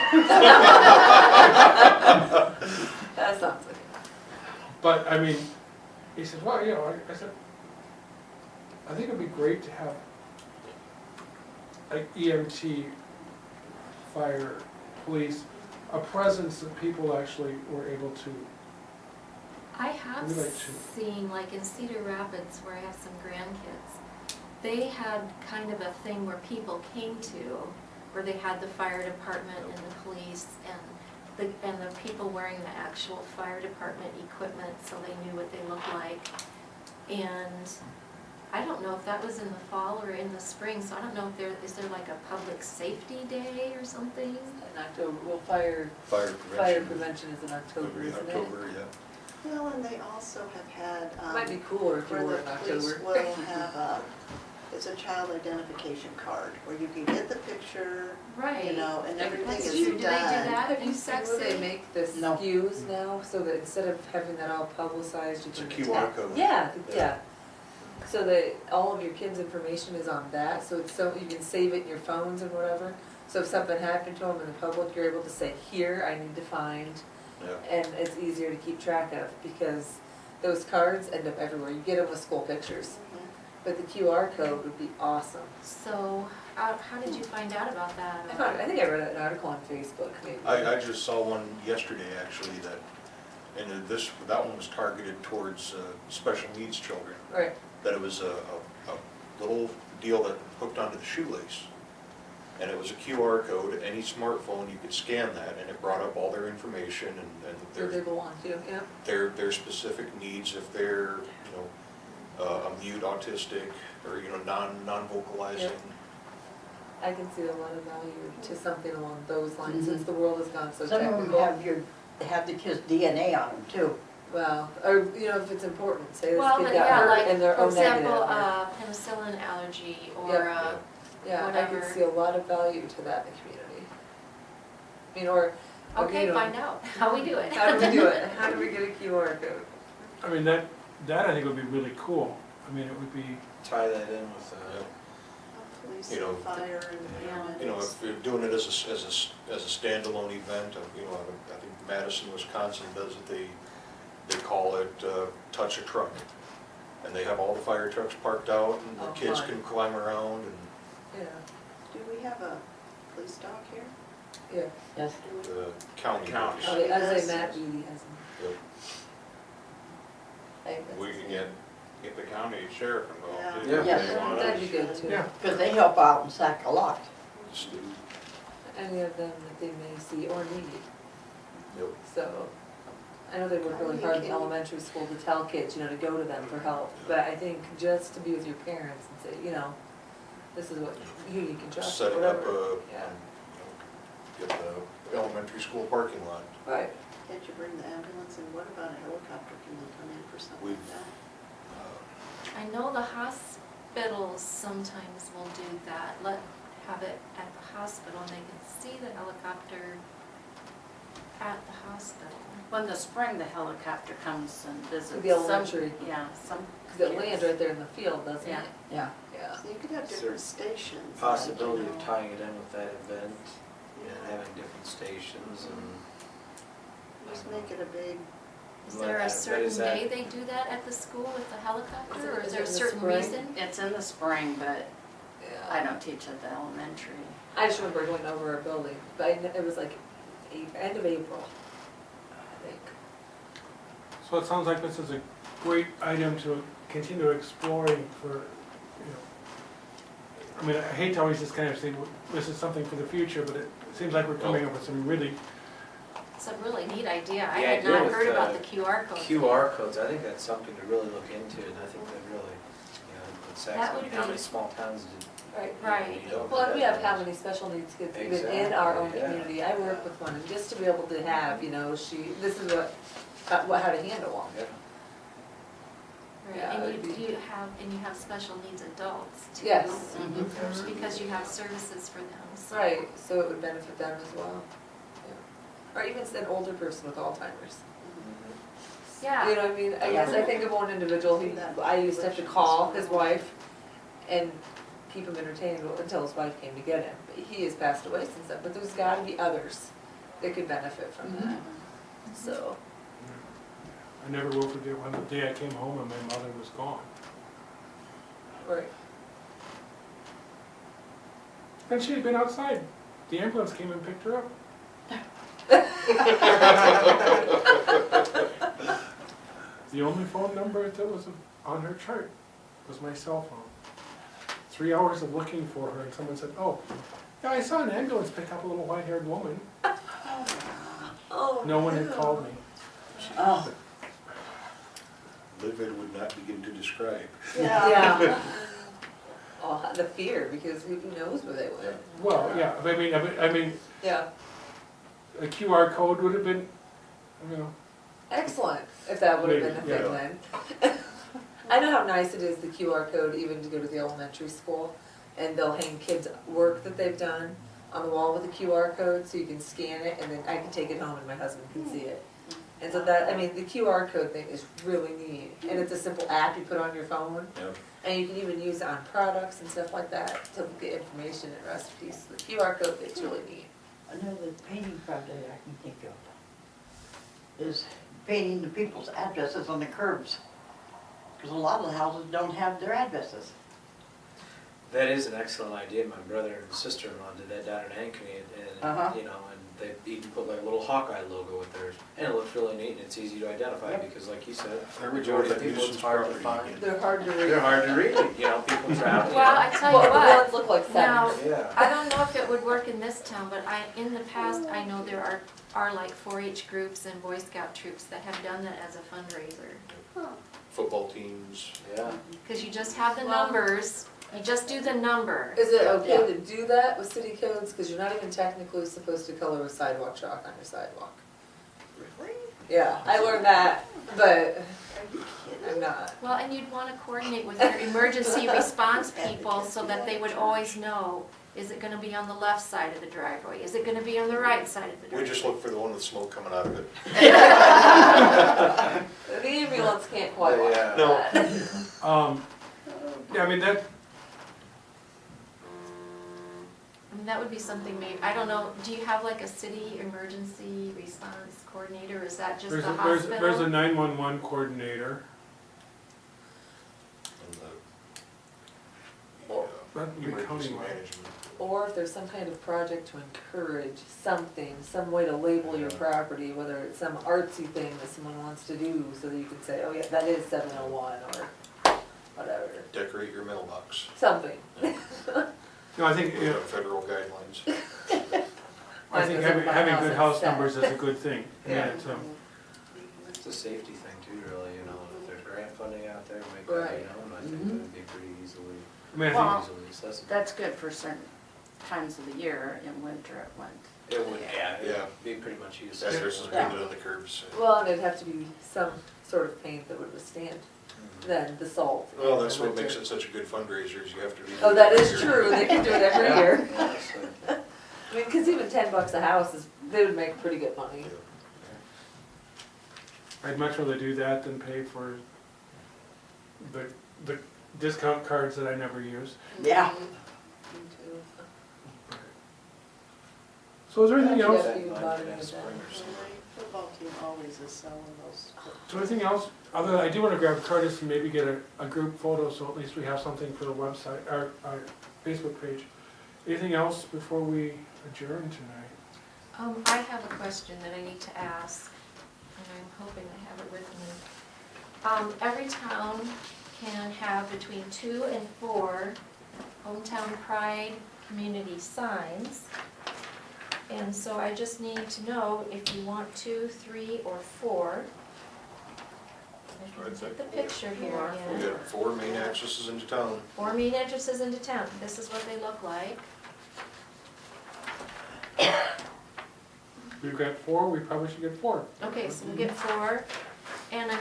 That sounds like but I mean, he said, well, you know, I said, I think it'd be great to have like EMT, fire, police, a presence that people actually were able to. I have We like to- seen, like in Cedar Rapids, where I have some grandkids, they had kind of a thing where people came to, where they had the fire department and the police and the people wearing the actual fire department equipment, so they knew what they looked like. And I don't know if that was in the fall or in the spring, so I don't know if is there like a public safety day or something? in October, well, fire prevention is in October, isn't it? October, yeah. Well, and they also have had, Might be cooler if you where were the in police October. will have it's a child identification card where you can get the picture, Right. you know, and everything That's is true. done. Do they do that Have in you seen where they Sac City? make the No. SKUs now, so that instead of having that all publicized, you It's a can QR tap- code. Yeah, Yeah. yeah. So that all of your kids' information is on that, so it's so, you can save it in your phones and whatever. So if something happened to them in the public, you're able to say, here, I need to find, Yeah. and it's easier to keep track of, because those cards end up everywhere. You get them with school pictures, Mhm. but the QR code would be awesome. So, how did you find out about that? I think I read an article on Facebook, maybe. I just saw one yesterday, actually, and that one was targeted towards special needs children. Right, That it was a little deal that hooked onto the shoelace. And it was a QR code, any smartphone, you could scan that, and it brought up all their information and who they belong to, yeah. their specific needs, if they're, you know, a mute, autistic, or, you know, non-vocalizing. Yep. I can see a lot of value to something along those lines, Mhm. since the world has gone so Some of them technical. have the kid's DNA on them too. Well, or, you know, if it's important, say this Well, kid but got yeah, hurt like, and they're for O negative. example, or- penicillin allergy or, Yep. Yeah. Yeah, I can whatever. see a lot of value to that in the community. I mean, or, okay, you know, find out how we do it. how do we do it? How do we get a QR code? I mean, that I think would be really cool. I mean, it would be, tie that in with, Police You know, and fire and You know, paramedics. if you're doing it as a standalone event, you know, I think Madison, Wisconsin does it, they call it Touch a Truck. And they have all the fire trucks parked out, and Oh, the kids fun. can climb around, and Yeah, Do we have a police dog here? yeah. Yes. Do we? the county. County. Oh, Yes. I say Matt Eady has them. Yep. I think that's We his can name. get the county sheriff involved Yeah. too. Yeah. if Yes. they want That'd us. be good too. yeah. Because they help out in Sac a lot. Any of them that they may see or need. Yep. So, I know they work really hard in elementary school to tell kids, you know, to go to them for help. But I think just to be with your parents and say, you know, this is what you can trust, Setting whatever. up Yeah, get the elementary school parking lot. right. Can't you bring the ambulance, and what about a helicopter, can they come in for something like We've- that? I know the hospitals sometimes will do that, have it at the hospital, and they can see the helicopter at the hospital? Well, in the spring, the helicopter comes and visits. The elementary. Yeah, some Cause it kids. lands right there in the field, doesn't it? Yeah. Yeah. Yeah. So you could have Is there different stations. Possibility know. of tying it in with that event and having different stations and. Just make it a big, Is there But a is certain that- day they do that at the school with the helicopter, or Is is it there a in the certain spring? reason? It's in the spring, but I Yeah. don't teach at the elementary. I just remember going over our building, but it was like end of April, I think. So it sounds like this is a great item to continue exploring for, you know, I mean, I hate to always just kind of say, well, this is something for the future, but it seems like we're coming up with some really, It's a really neat idea. I The had idea not with heard about the the QR codes. QR codes, I think that's something to really look into, and I think that really, you know, it's That actually, would how be- many small towns did. Right. Right. you don't Well, and we have how those. many special needs kids even in our own Exactly, yeah. community. I work with one, and just to be able to have, you know, this is how to handle them. Yeah. Right, Yeah, and it'd you have special needs adults too. Yes. Mhm. Because you have services for them, so. Right, so it would benefit them as well. Yeah. Or even an older person with Alzheimer's. You Yeah, know what I mean? I guess I think of one individual who, I used to have to call his wife and keep him entertained until his wife came to get him. But he has passed away since then, but there's gotta be others that could benefit from that, so. I never will forget when the day I came home and my mother was gone. Right. And she had been outside. The ambulance came and picked her up. The only phone number that was on her chart was my cell phone. 3 hours of looking for her, and someone said, "Oh, yeah, I saw an ambulance pick up a little white-haired woman." Oh. No one had called me. Oh, Livid would not begin to describe. Yeah. Oh, the fear, because who knows where they went. Well, yeah, I mean, Yeah, a QR code would have been, you know, excellent, if that would have been the Yeah. thing then. I know how nice it is, the QR code, even to go to the elementary school, and they'll hang kids' work that they've done on the wall with a QR code, so you can scan it, and then I can take it home and my husband can see it. And so that, I mean, the QR code thing is really neat, and it's a simple app you put on your phone, Yep. and you can even use it on products and stuff like that to get information and recipes. The QR code thing's really neat. another painting project I can think of is painting the people's addresses on the curbs. Because a lot of the houses don't have their addresses. That is an excellent idea. My brother and sister-in-law did that down in Ankeny, and Uh-huh. you know, and they even put like a little Hawkeye logo with theirs, and it looks really neat and it's easy to identify Yep. because, like you said, the There we go majority with of that people it's nuisance hard to property find. again. They're hard to read. They're hard to read. You know, people travel. well, I tell you Well, the what, ones look like now, sevens. Yeah. I don't know if it would work in this town, but in the past, I know there are like 4-H groups and Boy Scout troops that have done that as a fundraiser. Football teams. Yeah. Because you just have the Well- numbers, you just do the number. Is it Yeah. okay to do that with city codes? Because you're not even technically supposed to color a sidewalk chalk on your sidewalk. really? Yeah, I learned that, but I'm not. Well, and you'd want to coordinate with your emergency response people so that they would always know, is it going to be on the left side of the driveway? Is it going to be on the right side of the We driveway? just look for the one with smoke coming out of it. The ambulance can't quite watch Yeah. that. yeah, I mean, that, I mean, that would be something maybe, I don't know, do you have like a city emergency response coordinator, or is that just the hospital? there's a 911 coordinator. And Or- That'd be emergency countywide. management. Or if there's some kind of project to encourage something, some way to label your property, whether it's some artsy thing that someone wants to do, so that you can say, oh yeah, that is 701, or whatever, Decorate your mailbox. something. No, I think, We have federal guidelines. I think having good house numbers is a good thing. I mean, Yeah. it's, It's a safety thing too, really. You know, if there's grant funding out there, make Right. that be known. I think that would be pretty easily, I mean, I Well, think, easily accessible. That's good for certain times of the year. In winter, it wouldn't. It would, yeah, it Yeah. would be pretty much useless. That versus painted on the curbs. Well, and it'd have to be some sort of paint that would withstand then the salt. Well, that's what makes it such a good fundraiser, is you have to do. Oh, that is true, they can do it every Yeah. year. Yeah, so- I mean, cause even $10 a house is, they would make pretty good money. I'd much rather do that than pay for the discount cards that I never use. Yeah. Me too. So is there anything else? Yeah, you bought it in Spring or advance. summer. The football team always is selling those. So anything else, other than, I do wanna grab Curtis and maybe get a group photo, so at least we have something for the website, our Facebook page. Anything else before we adjourn tonight? I have a question that I need to ask, and I'm hoping I have it with me. Every town can have between 2 and 4 hometown pride community signs. And so I just need to know if you want 2, 3, or 4. I can get the picture here We again. got 4 main accesses into town. 4 main entrances into town. This is what they look like. We've got 4, we probably should get 4. Okay, so we'll get 4, and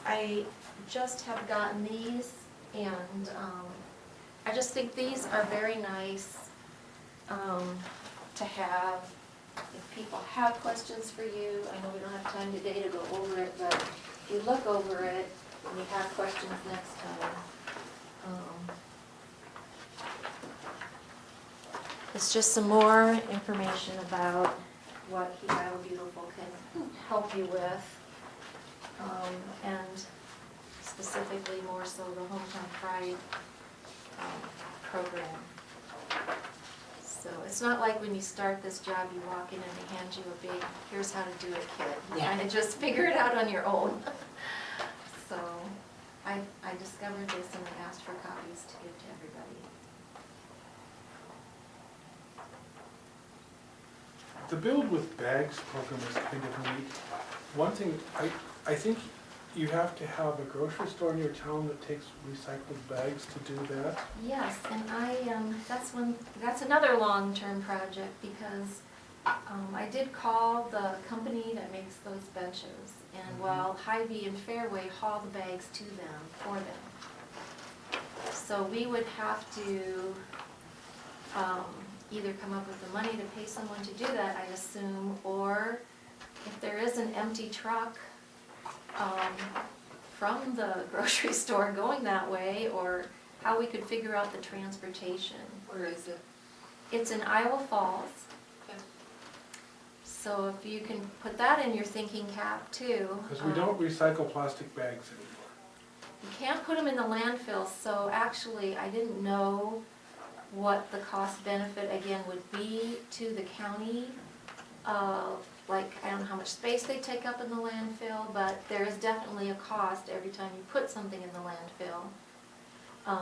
I just have gotten these, and I just think these are very nice to have. If people have questions for you, I know we don't have time today to go over it, but if you look over it and you have questions next time. It's just some more information about what He Iowa Beautiful can help you with, and specifically more so the Hometown Pride program. So it's not like when you start this job, you walk in and they hand you a big, here's how to do it kit. You Yeah. kind of just figure it out on your own. So I discovered this and I asked for copies to give to everybody. The Build with Bags program is kind of neat. One thing, I think you have to have a grocery store in your town that takes recycled bags to do that. Yes, and that's another long-term project because I did call the company that makes those benches, and while Hy-Vee and Fairway haul the bags to them, for them. So we would have to either come up with the money to pay someone to do that, I assume, or if there is an empty truck from the grocery store going that way, or how we could figure out the transportation. Where is it? It's in Iowa Falls. Okay. So if you can put that in your thinking cap too. Because we don't recycle plastic bags anymore. You can't put them in the landfill, so actually I didn't know what the cost benefit again would be to the county. Like, I don't know how much space they take up in the landfill, but there is definitely a cost every time you put something in the landfill.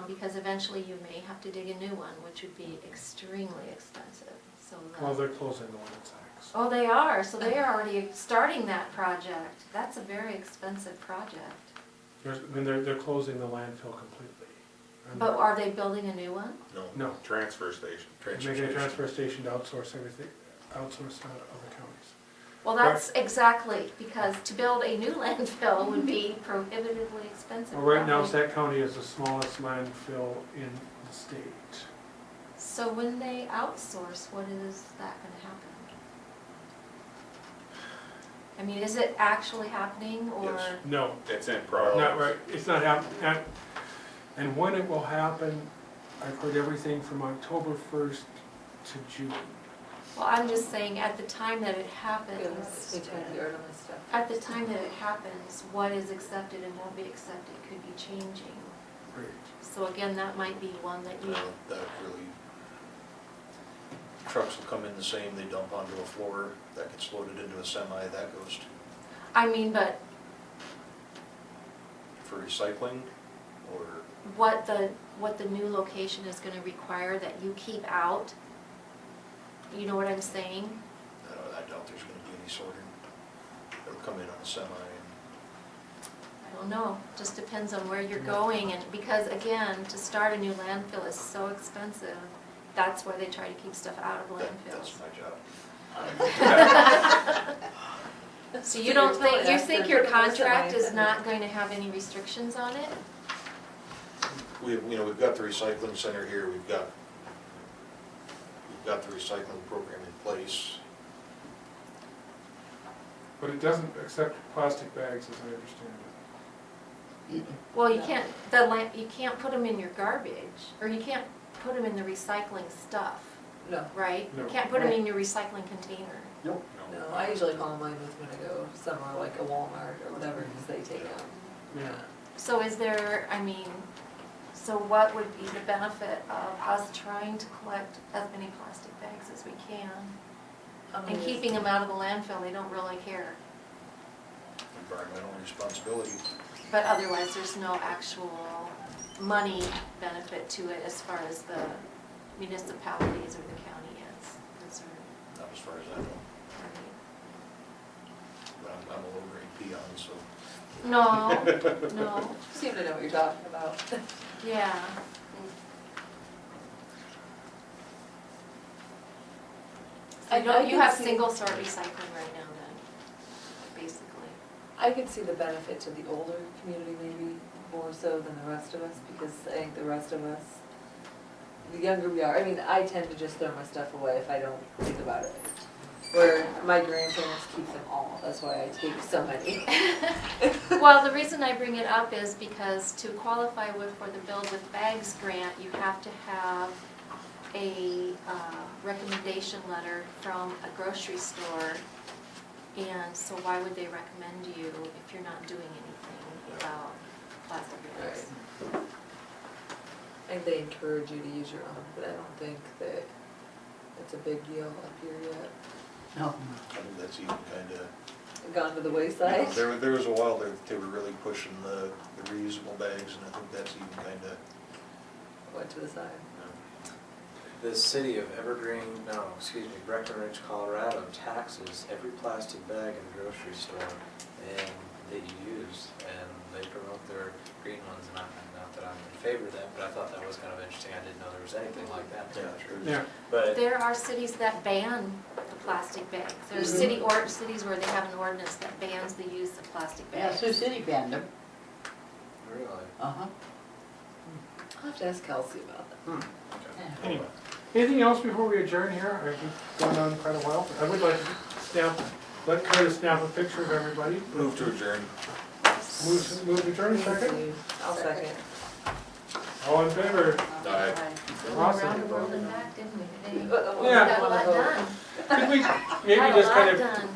Because eventually you may have to dig a new one, which would be extremely expensive, so. Well, they're closing the one in Saks. Oh, they are, so they are already starting that project. That's a very expensive project. They're closing the landfill completely. But are they building a new one? No. Transfer station. Making a transfer station to outsource everything, outsource out of other counties. Well, that's exactly, because to build a new landfill would be prohibitively expensive. Well, right now, probably. Sac County is the smallest landfill in the state. So when they outsource, what is that gonna happen? I mean, is it actually happening, or? Yes. No, It's in progress. not right, it's not happening. And when it will happen, I've heard everything from October 1st to June. Well, I'm just saying, at the time that it Goodness, happens, they trying to get rid of my stuff. at the time that it happens, what is accepted and won't be accepted could be changing. Great. So again, that might be one that you, That really, trucks will come in the same, they dump onto a floor, that gets loaded into a semi, that goes to, I mean, but for recycling, or, what the new location is gonna require that you keep out, you know what I'm saying? I doubt there's gonna be any sorting. It'll come in on a semi, and I don't know, just depends on where you're going, and because again, to start a new landfill is so expensive, that's why they try to keep stuff out of that's landfills. my job. So you don't think, you After think your putting the contract semis is in. not going to have any restrictions on it? We've got the recycling center here, we've got the recycling program in place. But it doesn't accept plastic bags, as I understand it. Well, you can't, you can't put them in your garbage, or you can't put them in the recycling stuff, No, right? You No. can't put them in your recycling container. no, I usually haul mine with when I go somewhere like a Walmart or whatever, because they take them. Yeah. So is there, I mean, so what would be the benefit of us trying to collect as many plastic bags as we can? And keeping them out of the landfill, they don't really care. Environmental responsibility. But otherwise, there's no actual money benefit to it as far as the municipalities or the county is concerned. Not as far as I know. But I'm a low grade peon, so. No, no, You seem to know what you're talking about. yeah. So I you can have see- single sort recycling right now then, basically. I could see the benefit to the older community maybe more so than the rest of us, because I think the rest of us, the younger we are, I mean, I tend to just throw my stuff away if I don't think about it. Where my grandparents keep them all, that's why I take so many. Well, the reason I bring it up is because to qualify for the Build with Bags grant, you have to have a recommendation letter from a grocery store. And so why would they recommend you if you're not doing anything about plastic bags? Right. I think they encourage you to use your own, but I don't think that it's a big deal up here yet. No. I think that's even kinda, Gone to the you wayside. know, there was a while they were really pushing the reusable bags, and I think that's even kinda, Went to the side. The city of Breckenridge, Colorado taxes every plastic bag in the grocery store and that you use, and they promote their green ones, and not that I'm in favor of that, but I thought that was kind of interesting. I didn't know there was anything like that in the country. Yeah. But There are cities that ban the plastic bags. There are cities where they have an ordinance that bans the use of plastic Yeah, bags. Sioux City banned them. really, Uh-huh. I'll have to ask Kelsey about that. Anyway, anything else before we adjourn here? I've been going on quite a while. I would like to let Curtis snap a picture of everybody. move to adjourn. Move to adjourn, second. I'll second. All in favor? Aye. Going around the world and back, didn't we, today? Yeah. Got a lot done. Could we maybe Got a just lot kind of done.